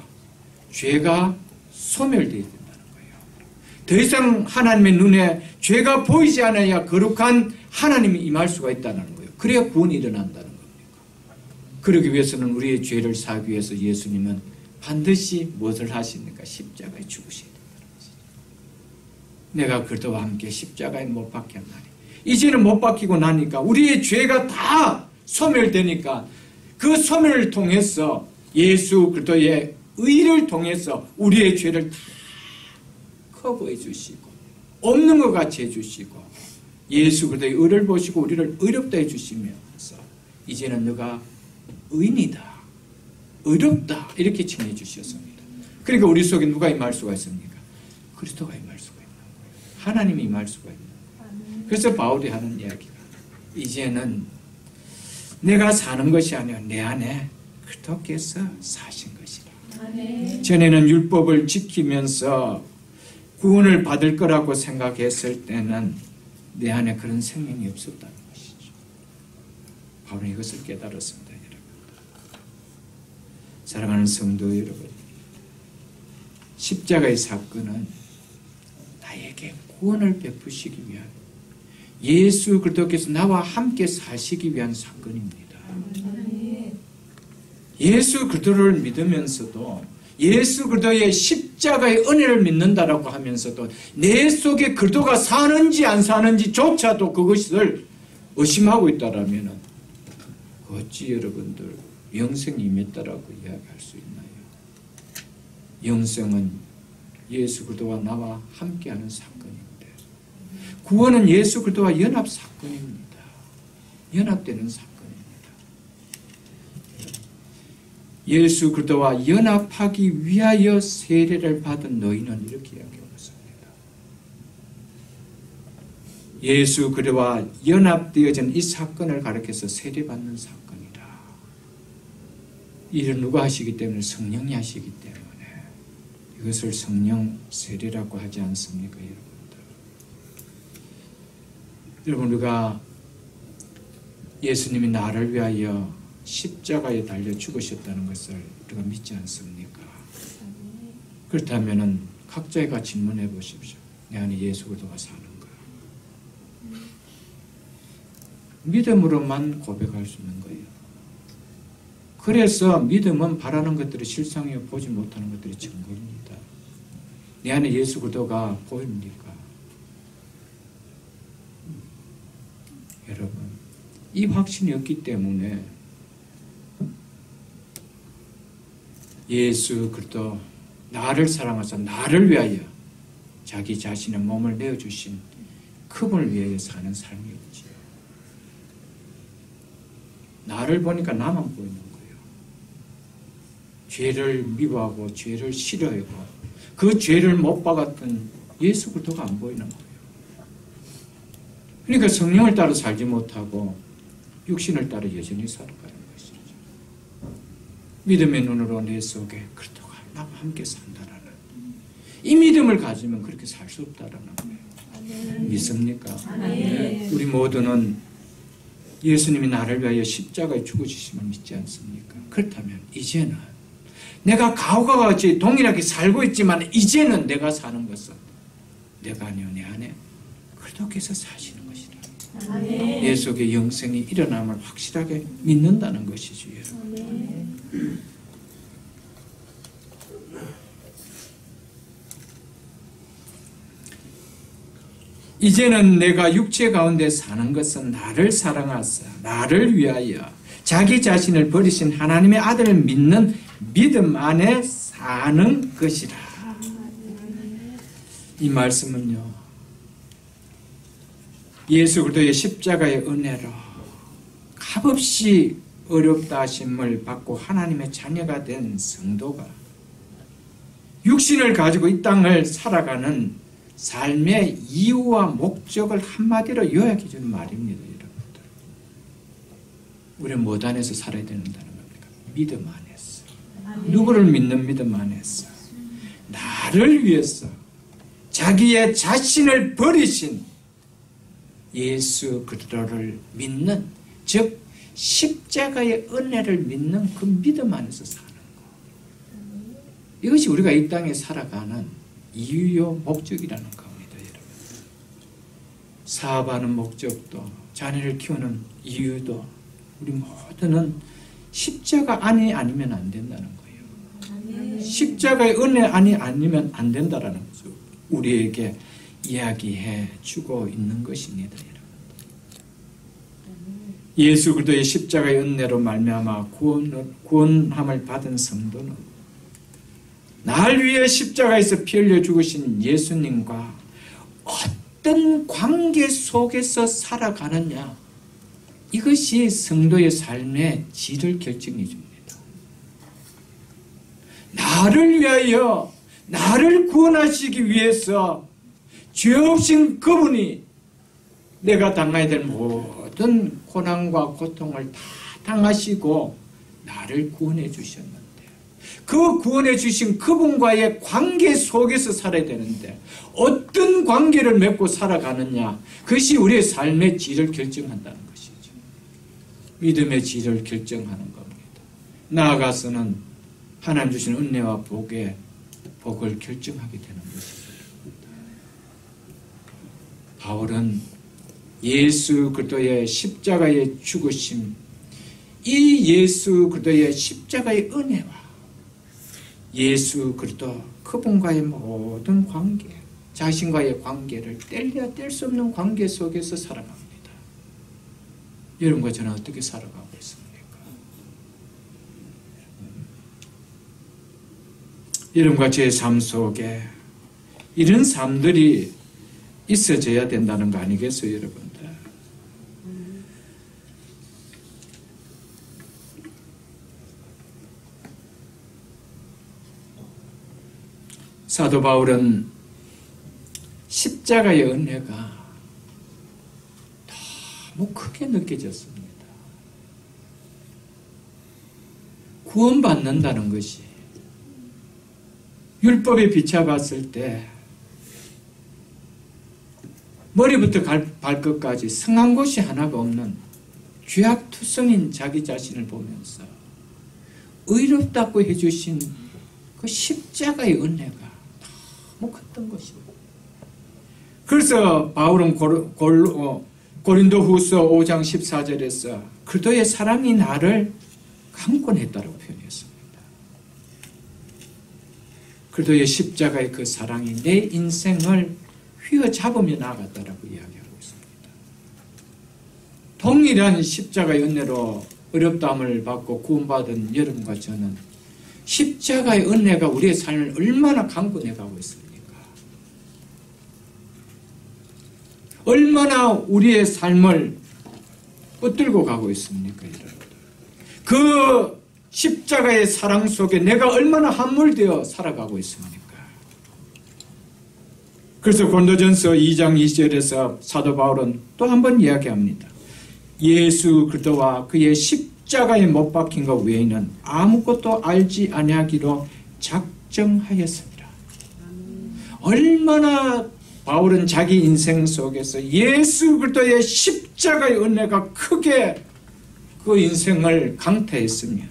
죄가 소멸되어야 된다는 거예요. 더 이상 하나님의 눈에 죄가 보이지 않아야 거룩한 하나님이 임할 수가 있다는 거예요. 그래야 구원이 일어난다는 겁니다. 그러기 위해서는 우리의 죄를 사하기 위해서 예수님은 반드시 무엇을 하십니까? 십자가에 죽으셔야 된다는 것이죠. 내가 그리스도와 함께 십자가에 못 박게 한다니. 이제는 못 박히고 나니까 우리의 죄가 다 소멸되니까 그 소멸을 통해서 예수 그리스도의 의를 통해서 우리의 죄를 다 커버해 주시고 없는 것 같이 해주시고 예수 그리스도의 의를 보시고 우리를 의롭다 해주시면서 이제는 너가 의인이다, 의롭다, 이렇게 칭해 주셨습니다. 그러니까 우리 속에 누가 임할 수가 있습니까? 그리스도가 임할 수가 있는 거예요. 하나님이 임할 수가 있는 거예요. 그래서 바울이 하는 이야기가 이제는 내가 사는 것이 아니라 내 안에 그리스도께서 사신 것이라. 전에는 율법을 지키면서 구원을 받을 거라고 생각했을 때는 내 안에 그런 생명이 없었다는 것이죠. 바울은 이것을 깨달았습니다. 여러분. 사랑하는 성도 여러분, 십자가의 사건은 나에게 구원을 베푸시기 위한, 예수 그리스도께서 나와 함께 사시기 위한 사건입니다. 예수 그리스도를 믿으면서도 예수 그리스도의 십자가의 은혜를 믿는다라고 하면서도 내 속에 그리스도가 사는지 안 사는지조차도 그것을 의심하고 있다라면 어찌 여러분들 영생이 임했다라고 이야기할 수 있나요? 영생은 예수 그리스도와 나와 함께하는 사건인데, 구원은 예수 그리스도와 연합 사건입니다. 연합되는 사건입니다. 예수 그리스도와 연합하기 위하여 세례를 받은 너희는 이렇게 이야기하고 있습니다. 예수 그리스도와 연합되어진 이 사건을 가리켜서 세례받는 사건이다. 이를 누가 하시기 때문에? 성령이 하시기 때문에. 이것을 성령 세례라고 하지 않습니까, 여러분들? 여러분, 우리가 예수님이 나를 위하여 십자가에 달려 죽으셨다는 것을 우리가 믿지 않습니까? 그렇다면 각자가 질문해 보십시오. 내 안에 예수 그리스도가 사는가? 믿음으로만 고백할 수 있는 거예요. 그래서 믿음은 바라는 것들이 실상이요 보지 못하는 것들이 증거입니다. 내 안에 예수 그리스도가 보입니까? 여러분, 이 확신이 없기 때문에 예수 그리스도 나를 사랑하사 나를 위하여 자기 자신의 몸을 내어주신 그분을 위하여 사는 삶이 없지요. 나를 보니까 나만 보이는 거예요. 죄를 미워하고 죄를 싫어하고 그 죄를 못 박았던 예수 그리스도가 안 보이는 거예요. 그러니까 성령을 따라 살지 못하고 육신을 따라 여전히 살아가는 것이죠. 믿음의 눈으로 내 속에 그리스도가 나와 함께 산다라는 이 믿음을 가지면 그렇게 살 수 없다라는 거예요. 믿습니까? 우리 모두는 예수님이 나를 위하여 십자가에 죽으시심을 믿지 않습니까? 그렇다면 이제는 내가 과거와 같이 동일하게 살고 있지만 이제는 내가 사는 것은 내가 아니요 내 안에 그리스도께서 사시는 것이다. 내 속에 영생이 일어남을 확실하게 믿는다는 것이죠. 이제는 내가 육체 가운데 사는 것은 나를 사랑하사 나를 위하여 자기 자신을 버리신 하나님의 아들을 믿는 믿음 안에 사는 것이라. 이 말씀은요, 예수 그리스도의 십자가의 은혜로 값없이 어렵다 하심을 받고 하나님의 자녀가 된 성도가 육신을 가지고 이 땅을 살아가는 삶의 이유와 목적을 한마디로 요약해 주는 말입니다. 여러분들, 우리는 뭐 안에서 살아야 된다는 겁니까? 믿음 안에서. 누구를 믿는 믿음 안에서 나를 위해서 자기의 자신을 버리신 예수 그리스도를 믿는, 즉 십자가의 은혜를 믿는 그 믿음 안에서 사는 것. 이것이 우리가 이 땅에 살아가는 이유요 목적이라는 겁니다. 여러분, 사업하는 목적도 자녀를 키우는 이유도 우리 모두는 십자가 안이 아니면 안 된다는 거예요. 십자가의 은혜 안이 아니면 안 된다라는 것을 우리에게 이야기해 주고 있는 것입니다. 여러분, 예수 그리스도의 십자가의 은혜로 말미암아 구원함을 받은 성도는 날 위해 십자가에서 피 흘려 죽으신 예수님과 어떤 관계 속에서 살아가느냐, 이것이 성도의 삶의 질을 결정해 줍니다. 나를 위하여 나를 구원하시기 위해서 죄 없인 그분이 내가 당해야 될 모든 고난과 고통을 다 당하시고 나를 구원해 주셨는데, 그 구원해 주신 그분과의 관계 속에서 살아야 되는데 어떤 관계를 맺고 살아가느냐, 그것이 우리의 삶의 질을 결정한다는 것이죠. 믿음의 질을 결정하는 겁니다. 나아가서는 하나님 주신 은혜와 복을 결정하게 되는 것이죠. 바울은 예수 그리스도의 십자가의 죽으심, 이 예수 그리스도의 십자가의 은혜와 예수 그리스도 그분과의 모든 관계, 자신과의 관계를 뗄래야 뗄 수 없는 관계 속에서 살아갑니다. 여러분과 저는 어떻게 살아가고 있습니까? 여러분과 제 삶 속에 이런 삶들이 있어져야 된다는 거 아니겠어요, 여러분들? 사도 바울은 십자가의 은혜가 너무 크게 느껴졌습니다. 구원받는다는 것이 율법에 비춰봤을 때 머리부터 발끝까지 성한 곳이 하나가 없는 죄악투성인 자기 자신을 보면서 의롭다고 해주신 그 십자가의 은혜가 너무 컸던 것입니다. 그래서 바울은 고린도후서 5장 14절에서 그리스도의 사랑이 나를 강권했다고 표현했습니다. 그리스도의 십자가의 그 사랑이 내 인생을 휘어잡으며 나아갔다라고 이야기하고 있습니다. 동일한 십자가의 은혜로 어렵다함을 받고 구원받은 여러분과 저는 십자가의 은혜가 우리의 삶을 얼마나 강권해가고 있습니까? 얼마나 우리의 삶을 붙들고 가고 있습니까? 여러분? 그 십자가의 사랑 속에 내가 얼마나 함몰되어 살아가고 있습니까? 그래서 고린도전서 2장 2절에서 사도 바울은 또 한 번 이야기합니다. 예수 그리스도와 그의 십자가에 못 박힌 것 외에는 아무것도 알지 아니하기로 작정하였습니다. 얼마나 바울은 자기 인생 속에서 예수 그리스도의 십자가의 은혜가 크게 그 인생을 강타했으며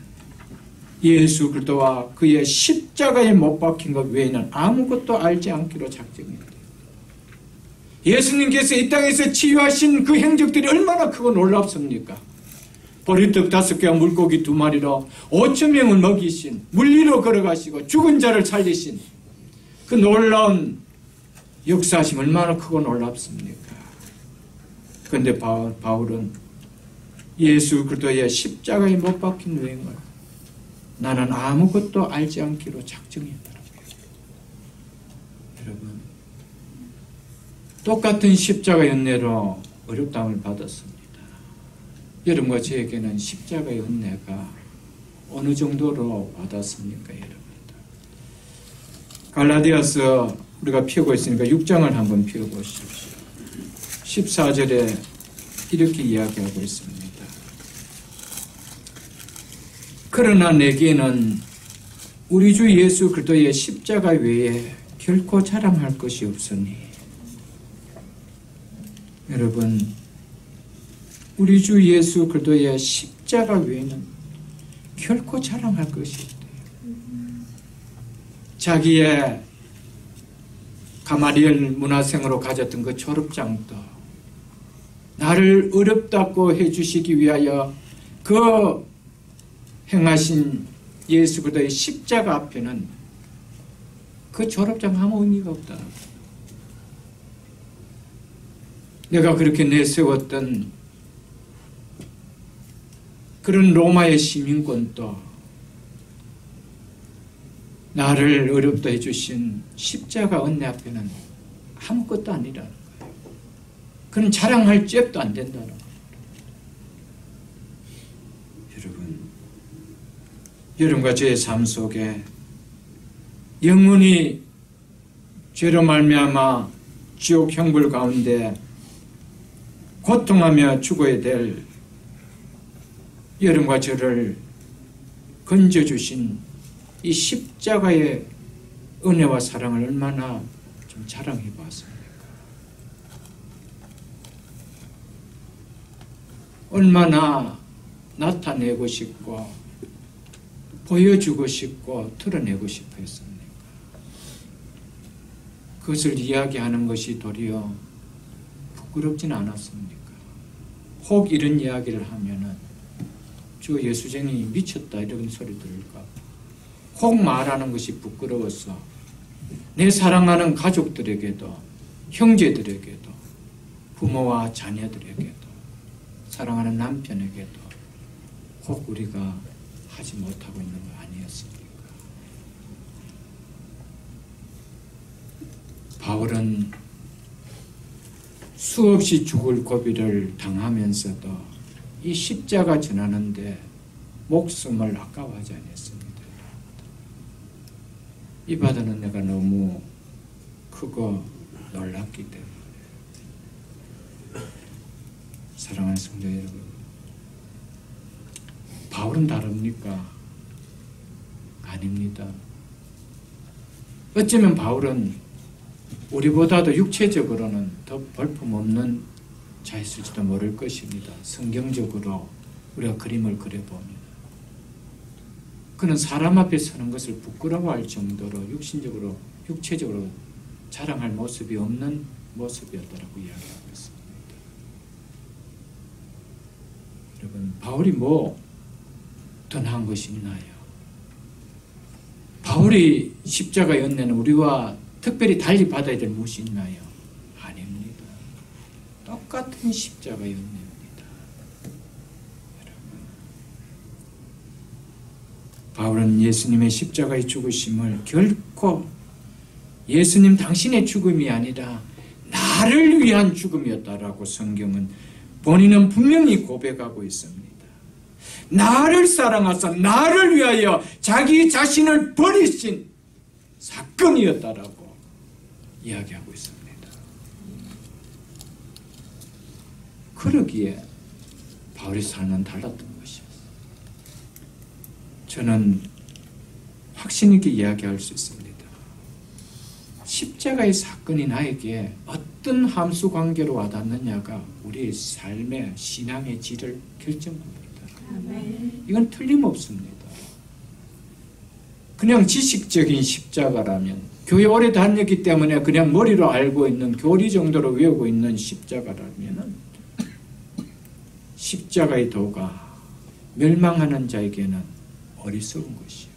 예수 그리스도와 그의 십자가에 못 박힌 것 외에는 아무것도 알지 않기로 작정했다. 예수님께서 이 땅에서 치유하신 그 행적들이 얼마나 크고 놀랍습니까? 보리떡 5개와 물고기 2마리로 5,000명을 먹이신, 물리로 걸어가시고 죽은 자를 살리신 그 놀라운 역사하심 얼마나 크고 놀랍습니까? 그런데 바울은 예수 그리스도의 십자가에 못 박힌 외행을 나는 아무것도 알지 않기로 작정했더라고요. 여러분, 똑같은 십자가의 은혜로 어렵다함을 받았습니다. 여러분과 저에게는 십자가의 은혜가 어느 정도로 와닿습니까, 여러분? 갈라디아서 우리가 펴고 있으니까 6장을 한번 펴보십시오. 14절에 이렇게 이야기하고 있습니다. 그러나 내게는 우리 주 예수 그리스도의 십자가 외에 결코 자랑할 것이 없으니. 여러분, 우리 주 예수 그리스도의 십자가 외에는 결코 자랑할 것이 없대요. 자기의 가마리엘 문화생으로 가졌던 그 졸업장도 나를 어렵다고 해주시기 위하여 그 행하신 예수 그리스도의 십자가 앞에는 그 졸업장 아무 의미가 없다. 내가 그렇게 내세웠던 그런 로마의 시민권도 나를 어렵다 해주신 십자가 은혜 앞에는 아무것도 아니라는 거예요. 그런 자랑할 쨘도 안 된다는 거예요. 여러분과 저의 삶 속에 영원히 죄로 말미암아 지옥 형벌 가운데 고통하며 죽어야 될 여러분과 저를 건져주신 이 십자가의 은혜와 사랑을 얼마나 좀 자랑해 보았습니까? 얼마나 나타내고 싶고 보여주고 싶고 드러내고 싶어 했습니까? 그것을 이야기하는 것이 도리어 부끄럽진 않았습니까? 혹 이런 이야기를 하면은 저 예수쟁이 미쳤다 이런 소리 들을까? 혹 말하는 것이 부끄러워서 내 사랑하는 가족들에게도 형제들에게도 부모와 자녀들에게도 사랑하는 남편에게도 혹 우리가 하지 못하고 있는 거 아니었습니까? 바울은 수없이 죽을 고비를 당하면서도 이 십자가 전하는데 목숨을 아까워하지 않았습니다. 이 바다는 내가 너무 크고 놀랍기 때문에. 사랑하는 성도 여러분, 바울은 다릅니까? 아닙니다. 어쩌면 바울은 우리보다도 육체적으로는 더 볼품없는 자였을지도 모를 것입니다. 성경적으로 우리가 그림을 그려보면 그는 사람 앞에 서는 것을 부끄러워할 정도로 육신적으로, 육체적으로 자랑할 모습이 없는 모습이었다라고 이야기하고 있습니다. 여러분, 바울이 뭐 더 나은 것이 있나요? 바울이 십자가의 은혜는 우리와 특별히 달리 받아야 될 무엇이 있나요? 아닙니다. 똑같은 십자가의 은혜입니다. 여러분, 바울은 예수님의 십자가의 죽으심을 결코 예수님 당신의 죽음이 아니라 나를 위한 죽음이었다라고 성경은 본인은 분명히 고백하고 있습니다. 나를 사랑하사 나를 위하여 자기 자신을 버리신 사건이었다라고 이야기하고 있습니다. 그러기에 바울의 삶은 달랐던 것이었어요. 저는 확신 있게 이야기할 수 있습니다. 십자가의 사건이 나에게 어떤 함수 관계로 와닿느냐가 우리의 삶의 신앙의 질을 결정합니다. 이건 틀림없습니다. 그냥 지식적인 십자가라면, 교회 오래 다녔기 때문에 그냥 머리로 알고 있는, 교리 정도로 외우고 있는 십자가라면 십자가의 도가 멸망하는 자에게는 어리석은 것이요,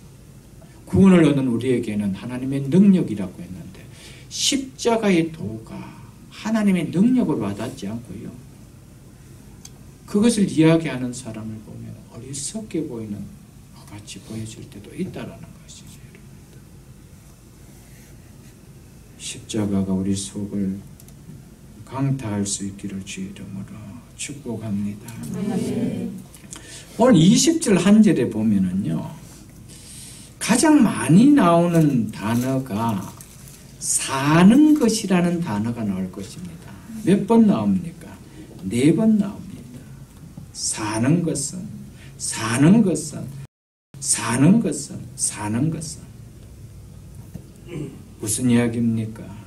구원을 얻는 우리에게는 하나님의 능력이라고 했는데, 십자가의 도가 하나님의 능력을 와닿지 않고요, 그것을 이야기하는 사람을 보면 어리석게 보이는 것 같이 보여질 때도 있다라는 것이죠. 십자가가 우리 속을 강타할 수 있기를 주의 이름으로 축복합니다. 오늘 20절 한 절에 보면은요, 가장 많이 나오는 단어가 사는 것이라는 단어가 나올 것입니다. 몇 번 나옵니까? 4번 나옵니다. 사는 것은, 사는 것은, 사는 것은, 사는 것은. 무슨 이야기입니까?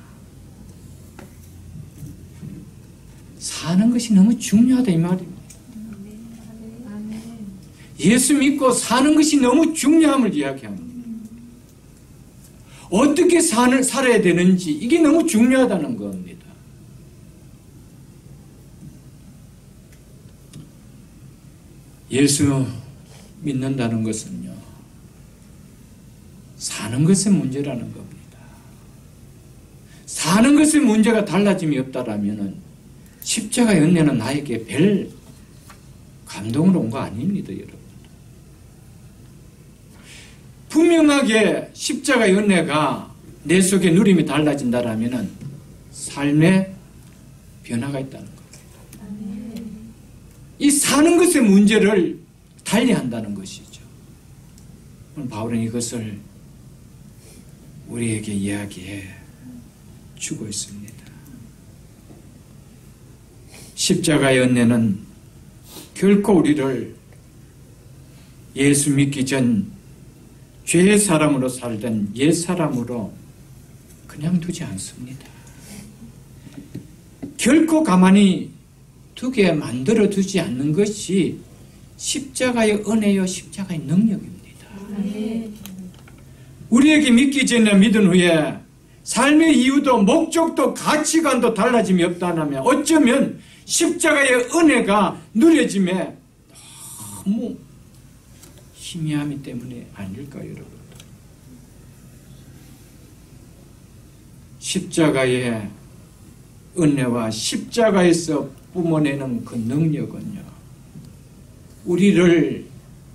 사는 것이 너무 중요하다 이 말입니다. 예수 믿고 사는 것이 너무 중요함을 이야기합니다. 어떻게 살아야 되는지 이게 너무 중요하다는 겁니다. 예수 믿는다는 것은요, 사는 것의 문제라는 겁니다. 사는 것의 문제가 달라짐이 없다라면 십자가의 은혜는 나에게 별 감동으로 온 거 아닙니다, 여러분. 분명하게 십자가의 은혜가 내 속에 누림이 달라진다라면 삶의 변화가 있다는 겁니다. 이 사는 것의 문제를 달리한다는 것이죠. 바울은 이것을 우리에게 이야기해 주고 있습니다. 십자가의 은혜는 결코 우리를 예수 믿기 전 죄의 사람으로 살던 옛 사람으로 그냥 두지 않습니다. 결코 가만히 두게 만들어 두지 않는 것이 십자가의 은혜요, 십자가의 능력입니다. 우리에게 믿기 전에 믿은 후에 삶의 이유도 목적도 가치관도 달라짐이 없다면 어쩌면 십자가의 은혜가 누려짐에 너무 희미함이 때문에 아닐까요, 여러분? 십자가의 은혜와 십자가에서 뿜어내는 그 능력은요, 우리를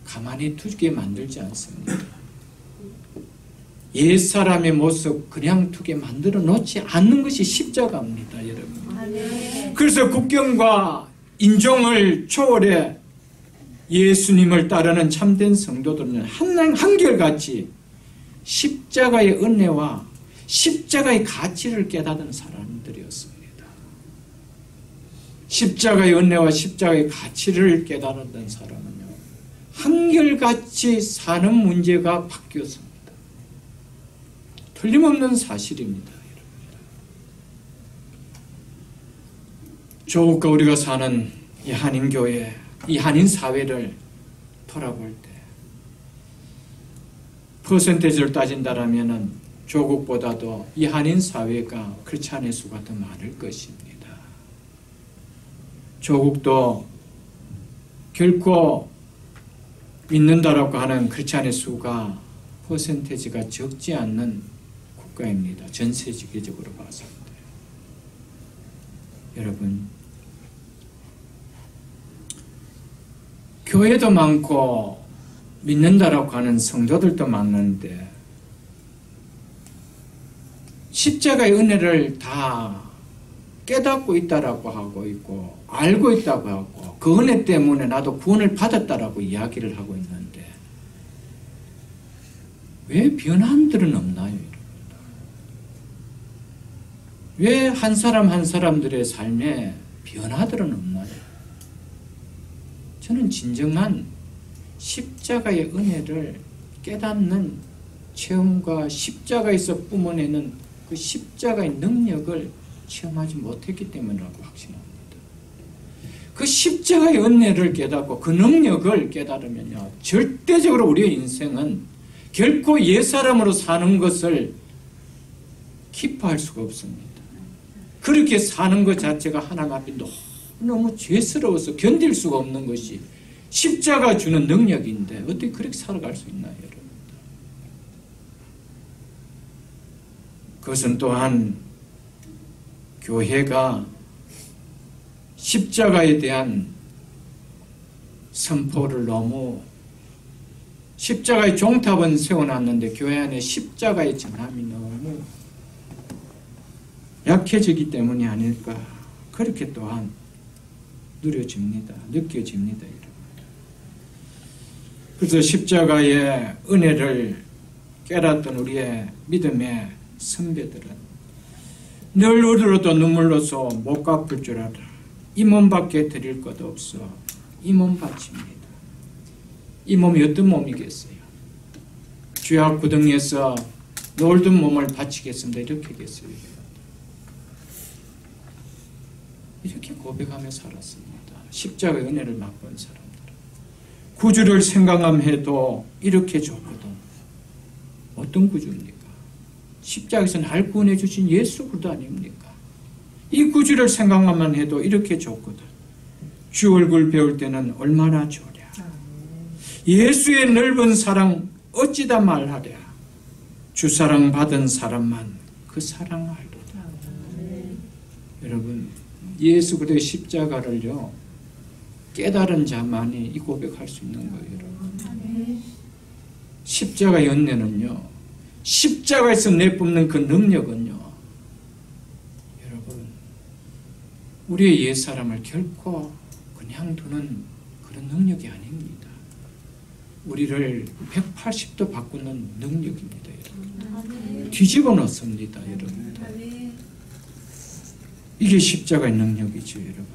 가만히 두게 만들지 않습니다. 옛사람의 모습 그냥 두게 만들어 놓지 않는 것이 십자가입니다, 여러분. 그래서 국경과 인종을 초월해 예수님을 따르는 참된 성도들은 한결같이 십자가의 은혜와 십자가의 가치를 깨닫는 사람들이었습니다. 십자가의 은혜와 십자가의 가치를 깨달았던 사람은요, 한결같이 사는 문제가 바뀌었습니다. 틀림없는 사실입니다. 조국과 우리가 사는 이 한인교회, 이 한인사회를 돌아볼 때 퍼센테이지를 따진다면 조국보다도 이 한인사회가 크리스찬의 수가 더 많을 것입니다. 조국도 결코 믿는다라고 하는 크리스찬의 수가 퍼센테이지가 적지 않는 국가입니다. 전 세계적으로 봤을 때. 여러분, 교회도 많고 믿는다라고 하는 성도들도 많은데 십자가의 은혜를 다 깨닫고 있다라고 하고 있고 알고 있다고 하고 그 은혜 때문에 나도 구원을 받았다라고 이야기를 하고 있는데 왜 변함들은 없나요? 왜 한 사람 한 사람들의 삶에 변화들은 없나요? 저는 진정한 십자가의 은혜를 깨닫는 체험과 십자가에서 뿜어내는 그 십자가의 능력을 체험하지 못했기 때문이라고 확신합니다. 그 십자가의 은혜를 깨닫고 그 능력을 깨달으면요, 절대적으로 우리의 인생은 결코 옛사람으로 사는 것을 기뻐할 수가 없습니다. 그렇게 사는 것 자체가 하나님 앞에 너무 죄스러워서 견딜 수가 없는 것이 십자가 주는 능력인데 어떻게 그렇게 살아갈 수 있나요, 여러분? 그것은 또한 교회가 십자가에 대한 선포를 너무 십자가의 종탑은 세워놨는데 교회 안에 십자가의 전함이 너무 약해지기 때문이 아닐까 그렇게 또한 느껴집니다. 여러분. 그래서 십자가의 은혜를 깨닫던 우리의 믿음의 선배들은 늘 울어도 눈물로서 못 갚을 줄 알아. 이 몸밖에 드릴 것 없어. 이 몸 바칩니다. 이 몸이 어떤 몸이겠어요? 죄악 구덩이에서 놀던 몸을 바치겠습니다. 이렇게 겠어요. 이렇게 고백하며 살았습니다. 십자가의 은혜를 맛본 사람들. 구주를 생각하면 해도 이렇게 좋거든. 어떤 구주입니까? 십자가에서 날 구원해 주신 예수 그리스도 아닙니까? 이 구주를 생각만 해도 이렇게 좋거든. 주 얼굴 배울 때는 얼마나 좋으랴. 예수의 넓은 사랑 어찌다 말하랴. 주 사랑 받은 사람만 그 사랑 알도다. 여러분, 예수 그리스도의 십자가를요 깨달은 자만이 이 고백할 수 있는 거예요. 여러분. 십자가의 은혜는요, 십자가에서 내뿜는 그 능력은요, 여러분, 우리의 옛사람을 결코 그냥 두는 그런 능력이 아닙니다. 우리를 180도 바꾸는 능력입니다. 여러분. 뒤집어 놓습니다. 여러분. 이게 십자가의 능력이죠. 여러분들.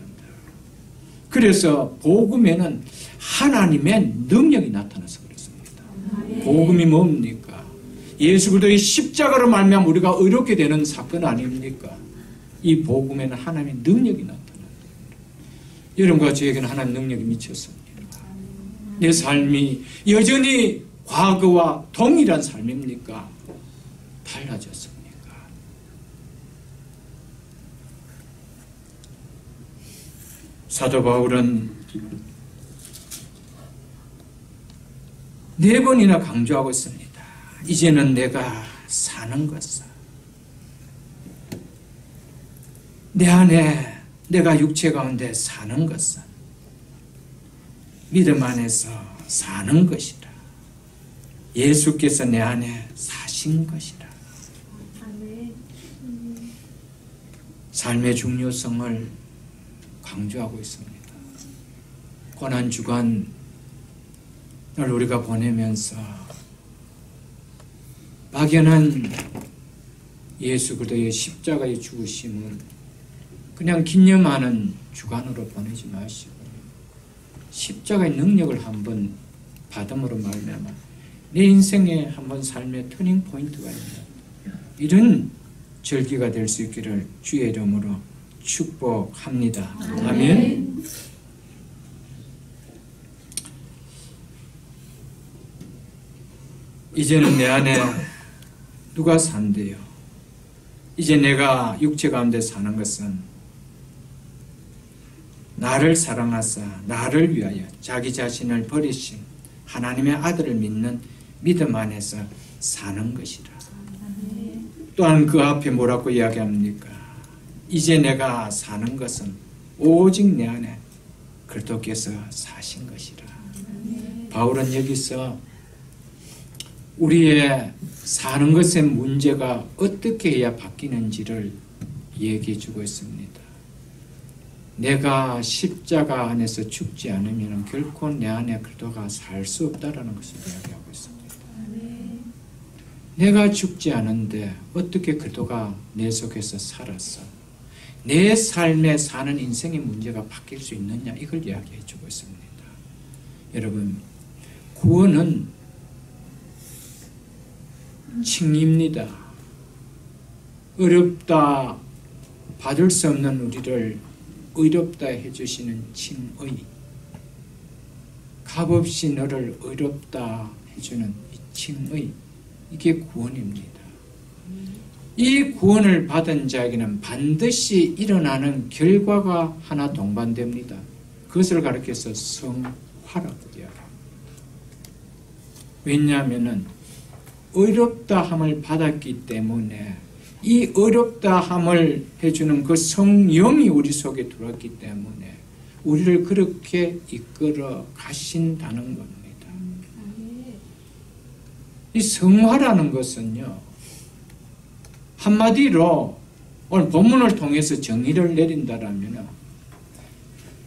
그래서 복음에는 하나님의 능력이 나타나서 그렇습니다. 복음이 뭡니까? 예수 그리스도의 십자가로 말미암아 우리가 의롭게 되는 사건 아닙니까? 이 복음에는 하나님의 능력이 나타납니다. 여러분과 저에게는 하나님의 능력이 미쳤습니다. 내 삶이 여전히 과거와 동일한 삶입니까? 달라졌습니까? 사도 바울은 4번이나 강조하고 있습니다. 이제는 내가 사는 것은 내 안에 내가 육체 가운데 사는 것은 믿음 안에서 사는 것이라. 예수께서 내 안에 사신 것이라. 삶의 중요성을 강조하고 있습니다. 고난주간을 우리가 보내면서 막연한 예수 그리스도의 십자가의 죽으심을 그냥 기념하는 주간으로 보내지 마시고 십자가의 능력을 한번 받음으로 말미암아 내 인생에 한번 삶의 터닝 포인트가 있는 이런 절기가 될 수 있기를 주의 이름으로 축복합니다. 아멘. 이제는 내 안에 누가 산대요? 이제 내가 육체 가운데 사는 것은 나를 사랑하사 나를 위하여 자기 자신을 버리신 하나님의 아들을 믿는 믿음 안에서 사는 것이라. 또한 그 앞에 뭐라고 이야기합니까? 이제 내가 사는 것은 오직 내 안에 그리스도께서 사신 것이라. 바울은 여기서 우리의 사는 것의 문제가 어떻게 해야 바뀌는지를 얘기해 주고 있습니다. 내가 십자가 안에서 죽지 않으면 결코 내 안에 그리스도가 살 수 없다라는 것을 이야기하고 있습니다. 내가 죽지 않은데 어떻게 그리스도가 내 속에서 살았어? 내 삶에 사는 인생의 문제가 바뀔 수 있느냐? 이걸 이야기해 주고 있습니다. 여러분, 구원은 칭의입니다. 어렵다, 받을 수 없는 우리를 의롭다 해주시는 칭의. 값없이 너를 의롭다 해주는 이 칭의. 이게 구원입니다. 이 구원을 받은 자에게는 반드시 일어나는 결과가 하나 동반됩니다. 그것을 가리켜서 성화라고 이야기합니다. 왜냐하면 의롭다함을 받았기 때문에 이 의롭다함을 해주는 그 성령이 우리 속에 들어왔기 때문에 우리를 그렇게 이끌어 가신다는 겁니다. 이 성화라는 것은요, 한마디로 오늘 본문을 통해서 정의를 내린다라면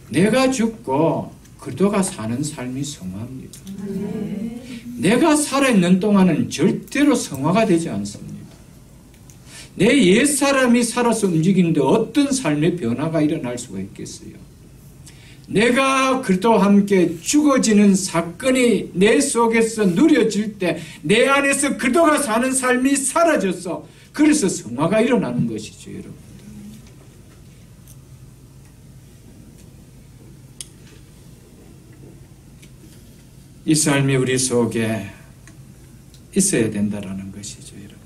내가 죽고 그리스도가 사는 삶이 성화입니다. 내가 살아있는 동안은 절대로 성화가 되지 않습니다. 내 옛사람이 살아서 움직이는데 어떤 삶의 변화가 일어날 수가 있겠어요? 내가 그리스도와 함께 죽어지는 사건이 내 속에서 누려질 때 내 안에서 그리스도가 사는 삶이 사라져서 그래서 성화가 일어나는 것이죠, 여러분. 이 삶이 우리 속에 있어야 된다라는 것이죠, 여러분.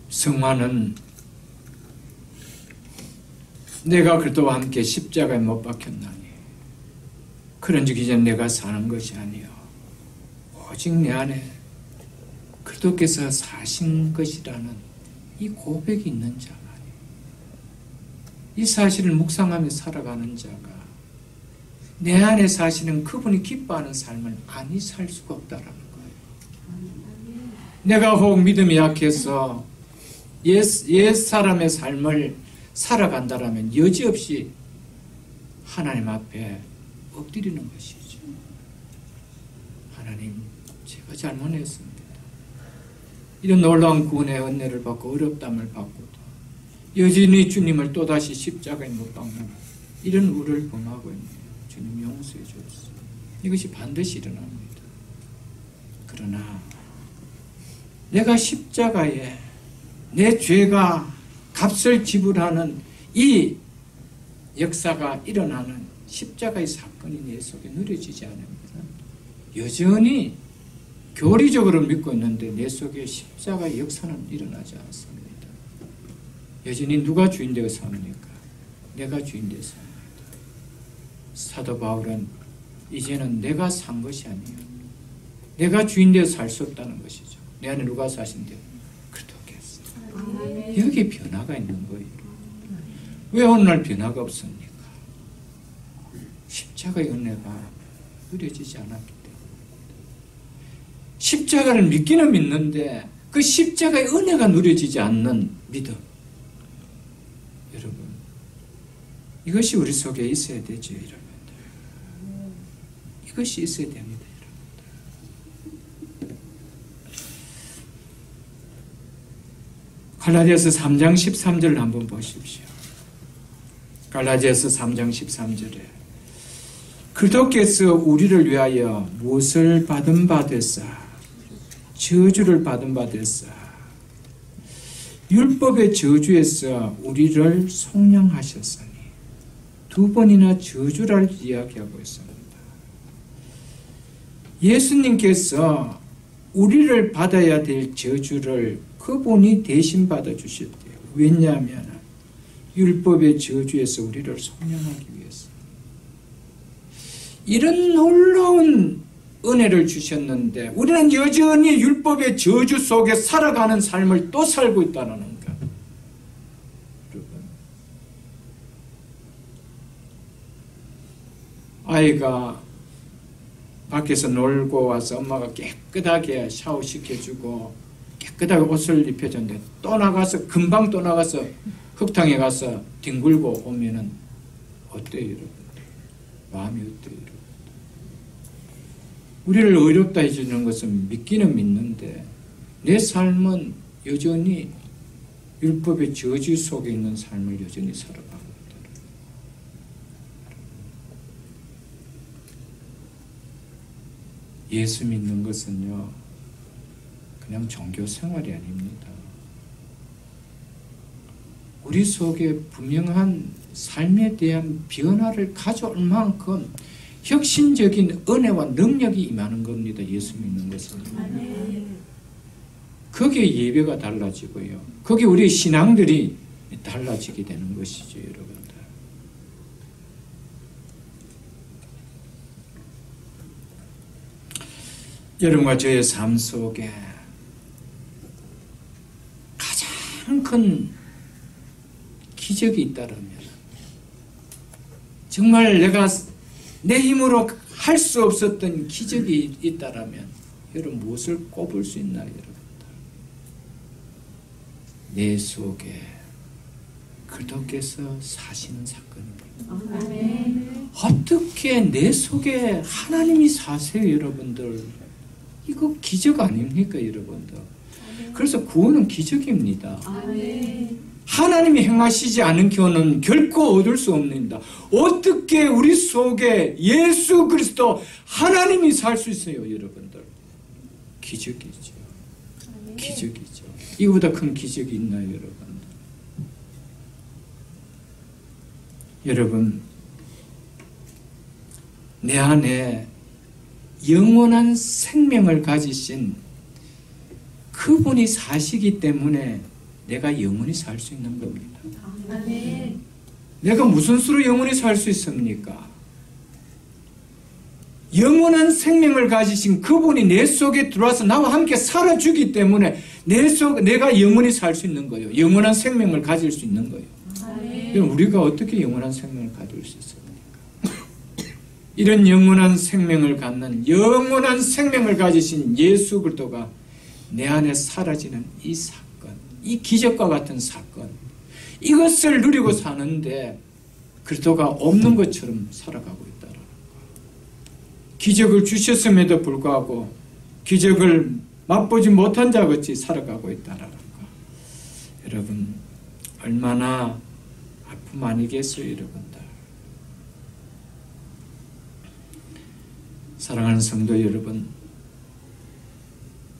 성화는 내가 그리스도와 함께 십자가에 못 박혔나니 그런즉 이제 내가 사는 것이 아니요 오직 내 안에 그리스도께서 사신 것이라는 이 고백이 있는 자가, 이 사실을 묵상하며 살아가는 자가 내 안에 사시는 그분이 기뻐하는 삶을 아니 살 수가 없다라는 거예요. 내가 혹 믿음이 약해서 옛 사람의 삶을 살아간다라면 여지없이 하나님 앞에 엎드리는 것이죠. 하나님, 제가 잘못했습니다. 이런 놀라운 구원의 은혜를 받고 어렵담을 받고도 여전히 주님을 또다시 십자가에 못 박는 이런 우를 범하고 있네요. 주님 용서해 주옵소서. 이것이 반드시 일어납니다. 그러나 내가 십자가에 내 죄가 값을 지불하는 이 역사가 일어나는 십자가의 사건이 내 속에 누려지지 않으면 여전히 교리적으로 믿고 있는데 내 속에 십자가의 역사는 일어나지 않습니다. 여전히 누가 주인 되어 삽니까? 내가 주인 되어 삽니다. 사도 바울은 이제는 내가 산 것이 아니에요. 내가 주인 되어 살 수 없다는 것이죠. 내 안에 누가 사신대요? 여기 변화가 있는 거예요. 왜 오늘날 변화가 없습니까? 십자가의 은혜가 누려지지 않았기 때문에. 십자가를 믿기는 믿는데 그 십자가의 은혜가 누려지지 않는 믿음. 여러분, 이것이 우리 속에 있어야 되죠, 여러분들. 이것이 있어야 됩니다. 갈라디아서 3장 13절을 한번 보십시오. 갈라디아서 3장 13절에 그리스도께서 우리를 위하여 무엇을 받은 바 됐사? 저주를 받은 바 됐사. 율법의 저주에서 우리를 속량하셨으니 두 번이나 저주를 이야기하고 있습니다. 예수님께서 우리를 받아야 될 저주를 그분이 대신 받아주셨대요. 왜냐하면 율법의 저주에서 우리를 속량하기 위해서. 이런 놀라운 은혜를 주셨는데 우리는 여전히 율법의 저주 속에 살아가는 삶을 또 살고 있다는 것. 아이가 밖에서 놀고 와서 엄마가 깨끗하게 샤워시켜주고 깨끗하게 옷을 입혀줬는데 또 나가서 금방 또 나가서 흙탕에 가서 뒹굴고 오면은 어때요 여러분? 마음이 어때요 여러분? 우리를 의롭다 해주는 것은 믿기는 믿는데 내 삶은 여전히 율법의 저주 속에 있는 삶을 여전히 살아가고 있다. 예수 믿는 것은요 그냥 종교 생활이 아닙니다. 우리 속에 분명한 삶에 대한 변화를 가져올 만큼 혁신적인 은혜와 능력이 임하는 겁니다. 예수 믿는 것은. 거기에 예배가 달라지고요. 거기에 우리의 신앙들이 달라지게 되는 것이죠. 여러분들. 여러분과 저의 삶 속에 가장 큰 기적이 있다면 정말 내가 내 힘으로 할 수 없었던 기적이 있다면 여러분 무엇을 꼽을 수 있나요? 여러분들? 내 속에 그리스도께서 사시는 사건입니다. 아멘. 어떻게 내 속에 하나님이 사세요 여러분들? 이거 기적 아닙니까 여러분들? 그래서 구원은 기적입니다. 아멘. 하나님이 행하시지 않은 교훈은 결코 얻을 수 없습니다. 어떻게 우리 속에 예수 그리스도 하나님이 살 수 있어요 여러분들? 기적이죠. 기적이죠. 이보다 큰 기적이 있나요 여러분들? 여러분 내 안에 영원한 생명을 가지신 그분이 사시기 때문에 내가 영원히 살 수 있는 겁니다. 아멘. 내가 무슨 수로 영원히 살 수 있습니까? 영원한 생명을 가지신 그분이 내 속에 들어와서 나와 함께 살아주기 때문에 내가 영원히 살 수 있는 거예요. 영원한 생명을 가질 수 있는 거예요. 아멘. 우리가 어떻게 영원한 생명을 가질 수 있습니까? 이런 영원한 생명을 갖는 영원한 생명을 가지신 예수 그리스도가 내 안에 사라지는 이 사건, 이 기적과 같은 사건, 이것을 누리고 사는데 그리스도가 없는 것처럼 살아가고 있다는 거. 기적을 주셨음에도 불구하고 기적을 맛보지 못한 자 같이 살아가고 있다는 거. 여러분 얼마나 아픔 아니겠어요 여러분들? 사랑하는 성도 여러분,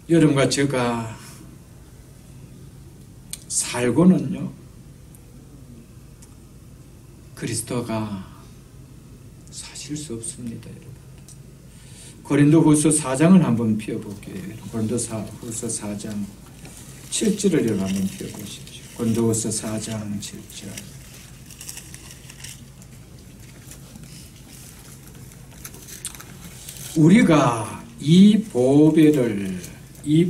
여러분과 제가 살고는요 그리스도가 사실 수 없습니다. 여러분. 고린도후서 4장을 한번 펴볼게요. 고린도후서 4장 7절을 여러분 한번 펴보십시오. 고린도후서 4장 7절. 우리가 이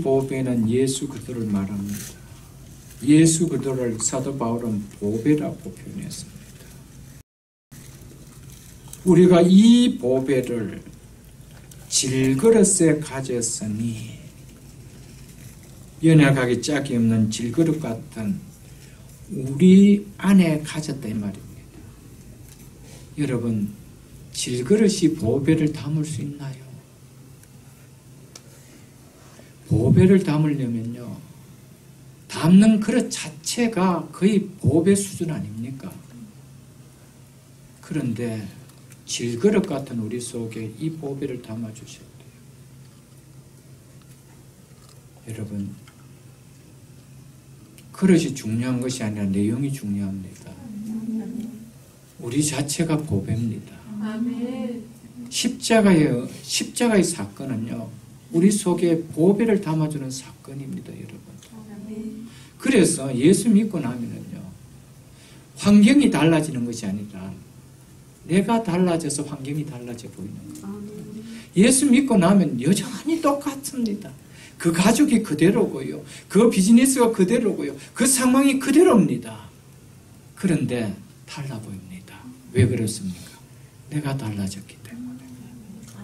보배는 예수 그리스도를 말합니다. 예수 그리스도를 사도 바울은 보배라고 표현했습니다. 우리가 이 보배를 질그릇에 가졌으니 연약하게 짝이 없는 질그릇 같은 우리 안에 가졌다 이 말입니다. 여러분 질그릇이 보배를 담을 수 있나요? 보배를 담으려면요 담는 그릇 자체가 거의 보배 수준 아닙니까? 그런데 질그릇 같은 우리 속에 이 보배를 담아주셔야 돼요. 여러분 그릇이 중요한 것이 아니라 내용이 중요합니다. 우리 자체가 보배입니다. 십자가의 사건은요 우리 속에 보배를 담아주는 사건입니다. 여러분. 그래서 예수 믿고 나면은요 환경이 달라지는 것이 아니라 내가 달라져서 환경이 달라져 보이는 거예요. 예수 믿고 나면 여전히 똑같습니다. 그 가족이 그대로고요. 그 비즈니스가 그대로고요. 그 상황이 그대로입니다. 그런데 달라 보입니다. 왜 그렇습니까? 내가 달라졌기 때문에.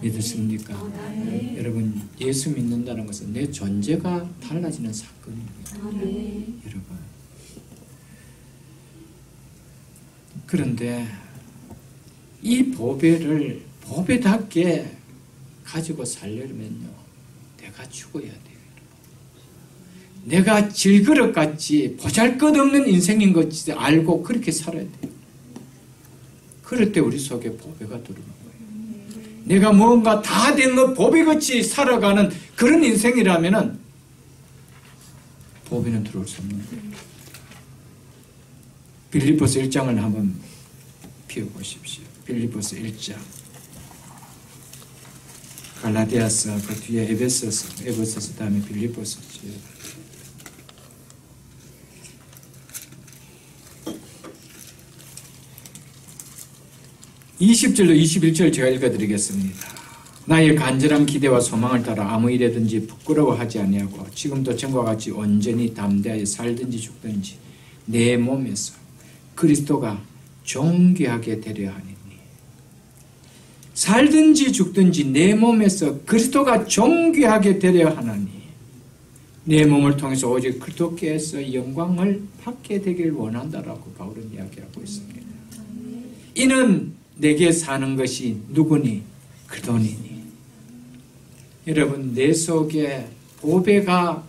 믿으십니까? 여러분, 예수 믿는다는 것은 내 존재가 달라지는 사건입니다. 여러분. 그런데 이 보배를 보배답게 가지고 살려면요, 내가 죽어야 돼요. 내가 질그릇같이 보잘것없는 인생인 것을 알고 그렇게 살아야 돼요. 그럴 때 우리 속에 보배가 들어오는 거예요. 내가 뭔가 다 된 것 보배같이 살아가는 그런 인생이라면 보배는 들어올 수 없는 거예요. 빌립보서 1장을 한번 펴보십시오. 빌립보서 1장. 갈라디아서, 그 뒤에 에베소서 다음에 빌립보서죠. 20절로 21절 제가 읽어드리겠습니다. 나의 간절한 기대와 소망을 따라 아무 일에든지 부끄러워하지 아니하고 지금도 전과 같이 온전히 담대하여 살든지 죽든지 내 몸에서 그리스도가 존귀하게 되려 하니니, 살든지 죽든지 내 몸에서 그리스도가 존귀하게 되려 하나니 내 몸을 통해서 오직 그리스도께서 영광을 받게 되길 원한다라고 바울은 이야기하고 있습니다. 이는 내게 사는 것이 누구니? 그리스도니니. 여러분, 내 속에 보배가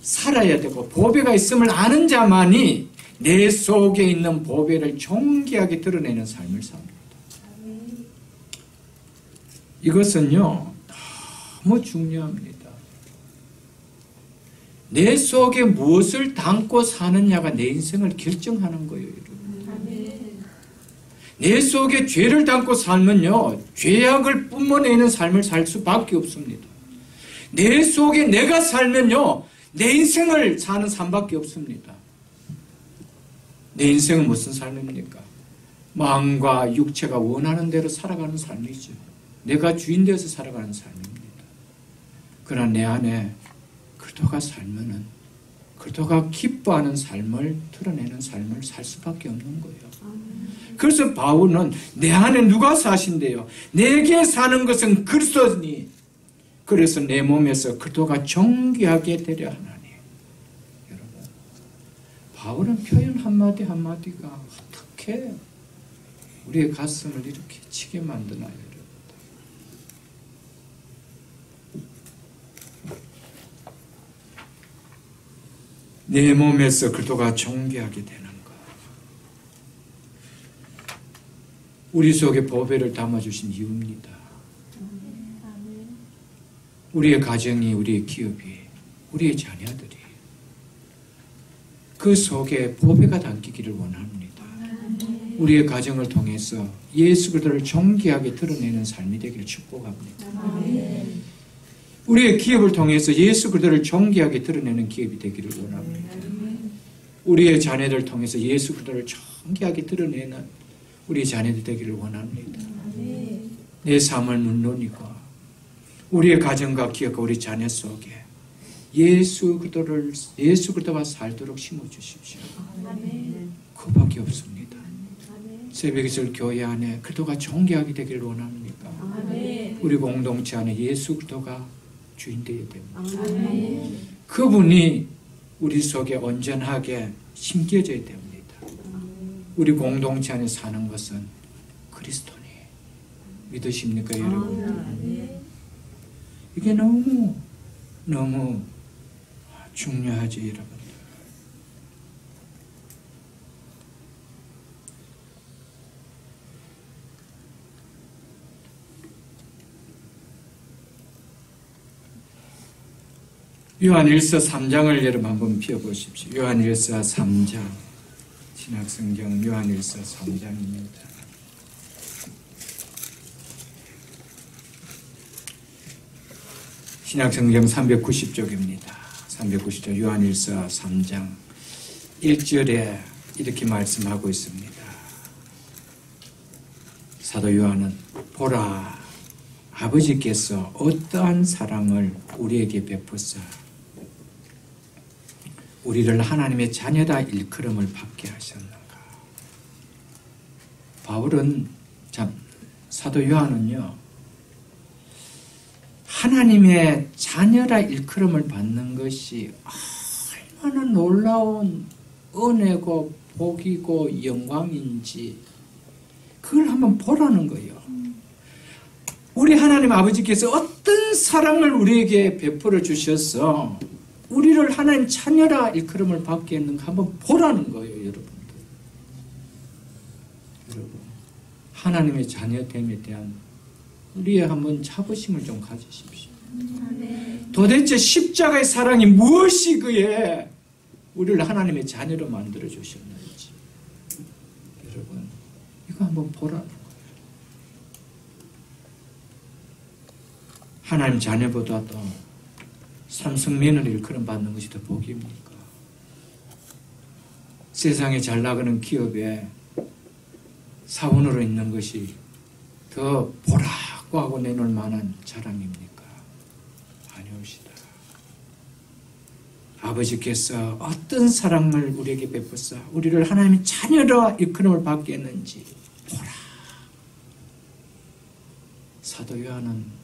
살아야 되고 보배가 있음을 아는 자만이 내 속에 있는 보배를 존귀하게 드러내는 삶을 삽니다. 이것은요, 너무 중요합니다. 내 속에 무엇을 담고 사느냐가 내 인생을 결정하는 거예요, 여러분. 내 속에 죄를 담고 살면요, 죄악을 뿜어내는 삶을 살 수밖에 없습니다. 내 속에 내가 살면요, 내 인생을 사는 삶밖에 없습니다. 내 인생은 무슨 삶입니까? 마음과 육체가 원하는 대로 살아가는 삶이죠. 내가 주인 되어서 살아가는 삶입니다. 그러나 내 안에 그리스도가 살면은 그리스도가 기뻐하는 삶을 드러내는 삶을 살 수밖에 없는 거예요. 그래서 바울은 내 안에 누가 사신대요? 내게 사는 것은 그리스도니. 그래서 내 몸에서 그리스도가 존귀하게 되려 하나니. 여러분, 바울은 표현 한마디 한마디가 어떻게 우리의 가슴을 이렇게 치게 만드나요? 내 몸에서 그리스도가 존귀하게 되는 것. 우리 속에 보배를 담아주신 이유입니다. 우리의 가정이, 우리의 기업이, 우리의 자녀들이 그 속에 보배가 담기기를 원합니다. 우리의 가정을 통해서 예수 그리스도를 존귀하게 드러내는 삶이 되기를 축복합니다. 우리의 기업을 통해서 예수 그리스도를 존귀하게 드러내는 기업이 되기를 원합니다. 우리의 자녀들을 통해서 예수 그리스도를 존귀하게 드러내는 우리 자녀들 되기를 원합니다. 내 삶을 물론이고 우리의 가정과 기업과 우리 자녀 속에 예수 그리스도가 살도록 심어주십시오. 그밖에 없습니다. 새벽기절 교회 안에 그리스도가 존귀하게 되기를 원합니다. 우리 공동체 안에 예수 그리스도가 주인 되어야 됩니다. 그분이 우리 속에 온전하게 심겨져야 됩니다. 우리 공동체 안에 사는 것은 그리스도니. 믿으십니까, 여러분? 이게 너무 중요하지, 여러분. 요한일서 3장을 여러분 한번 펴보십시오. 요한일서 3장. 신약성경 요한일서 3장입니다. 신약성경 390쪽입니다. 390쪽 요한일서 3장 1절에 이렇게 말씀하고 있습니다. 사도 요한은 보라, 아버지께서 어떠한 사랑을 우리에게 베푸사 우리를 하나님의 자녀다 일컬음을 받게 하셨는가. 바울은 사도 요한은요 하나님의 자녀라 일컬음을 받는 것이 얼마나 놀라운 은혜고 복이고 영광인지 그걸 한번 보라는 거예요. 우리 하나님 아버지께서 어떤 사랑을 우리에게 베풀어 주셔서 우리를 하나님 자녀라 일컬음을 받게 했는가 한번 보라는 거예요. 여러분들. 여러분 하나님의 자녀됨에 대한 우리의 한번 자부심을 좀 가지십시오. 도대체 십자가의 사랑이 무엇이 그에 우리를 하나님의 자녀로 만들어 주셨는지 여러분 이거 한번 보라는 거예요. 하나님 자녀보다도 삼성매너를 일컬음 받는 것이 더 복입니까? 세상에 잘 나가는 기업에 사원으로 있는 것이 더 보라고 하고 내놓을 만한 자랑입니까? 아니옵시다. 아버지께서 어떤 사랑을 우리에게 베푸사 우리를 하나님의 자녀로 일컬음을 받게 했는지 보라. 사도 요한은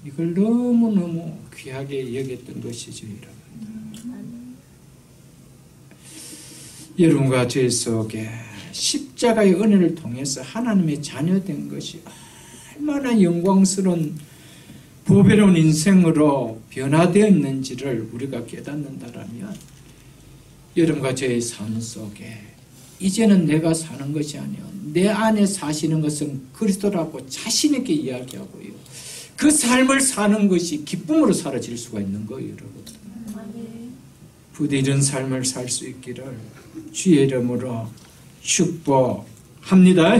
이걸 너무너무 귀하게 여겼던 것이죠. 여러분과 제 속에 십자가의 은혜를 통해서 하나님의 자녀된 것이 얼마나 영광스러운 보배로운 인생으로 변화되었는지를 우리가 깨닫는다면 여러분과 저의 삶 속에 이제는 내가 사는 것이 아니요 내 안에 사시는 것은 그리스도라고 자신 있게 이야기하고요. 그 삶을 사는 것이 기쁨으로 사라질 수가 있는 거예요. 여러분. 부디 이런 삶을 살 수 있기를 주의 이름으로 축복합니다.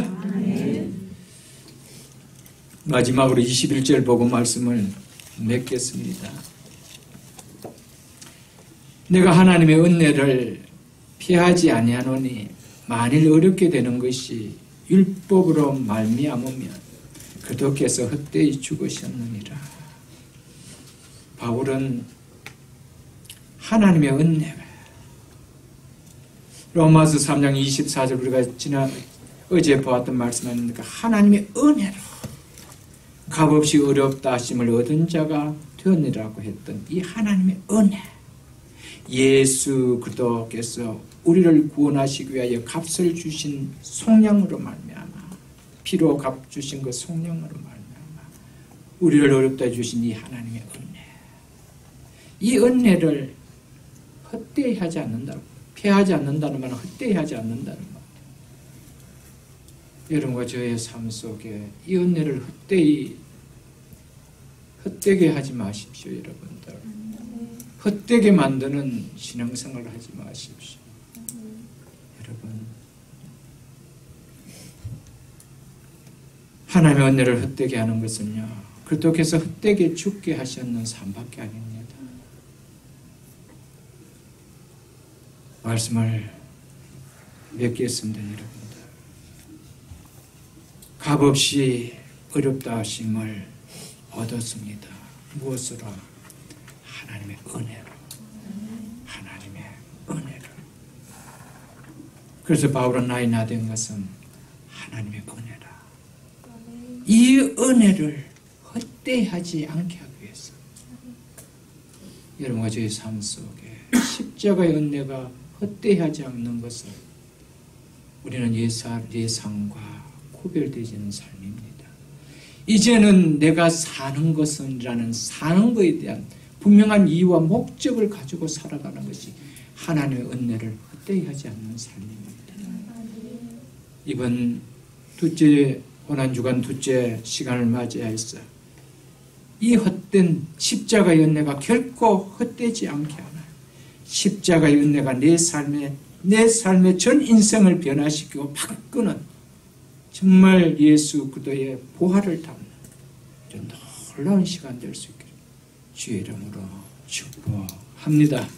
마지막으로 21절 보고 말씀을 맺겠습니다. 내가 하나님의 은혜를 피하지 아니하노니 만일 어렵게 되는 것이 율법으로 말미암으면 그도께서 헛되이 죽으셨느니라. 바울은 하나님의 은혜가 로마서 3장 24절 우리가 어제 보았던 말씀 아닙니까? 하나님의 은혜로 값없이 어렵다 하심을 얻은 자가 되었느라고 했던 이 하나님의 은혜 예수 그리스도께서 우리를 구원하시기 위하여 값을 주신 속량으로 말미암아 피로 값 주신 그 속량으로 말미암아 우리를 어렵다 해주신 이 하나님의 은혜 이 은혜를 헛되이 하지 않는다고 피하지 않는다는 말은 헛되이 하지 않는다는 말 여러분과 저의 삶 속에 이 은혜를 헛되게 하지 마십시오. 여러분들 헛되게 만드는 신앙생활을 하지 마십시오. 여러분 하나님의 은혜를 헛되게 하는 것은요 그리스도께서 헛되게 죽게 하셨는 삶밖에 아닙니다. 말씀을 맺겠습니다. 여러분들 값없이 어렵다 하심을 얻었습니다. 무엇으로? 하나님의 은혜로. 하나님의 은혜로. 그래서 바울은 나의 나된 것은 하나님의 은혜라. 이 은혜를 헛되이 하지 않게 하기 위해서 여러분과 저의 삶 속에 십자가의 은혜가 헛되이 하지 않는 것을 우리는 예상과 구별되지는 삶입니다. 이제는 내가 사는 것은이라는 사는 것에 대한 분명한 이유와 목적을 가지고 살아가는 것이 하나님의 은혜를 헛되이 하지 않는 삶입니다. 이번 고난주간 둘째 시간을 맞이해서 이 헛된 십자가의 은혜가 결코 헛되지 않게 하나 십자가의 은혜가 내 삶의 전 인생을 변화시키고 바꾸는 정말 예수 그리스도의 보화를 담는 놀라운 시간 될 수 있기를 주의 이름으로 축복합니다.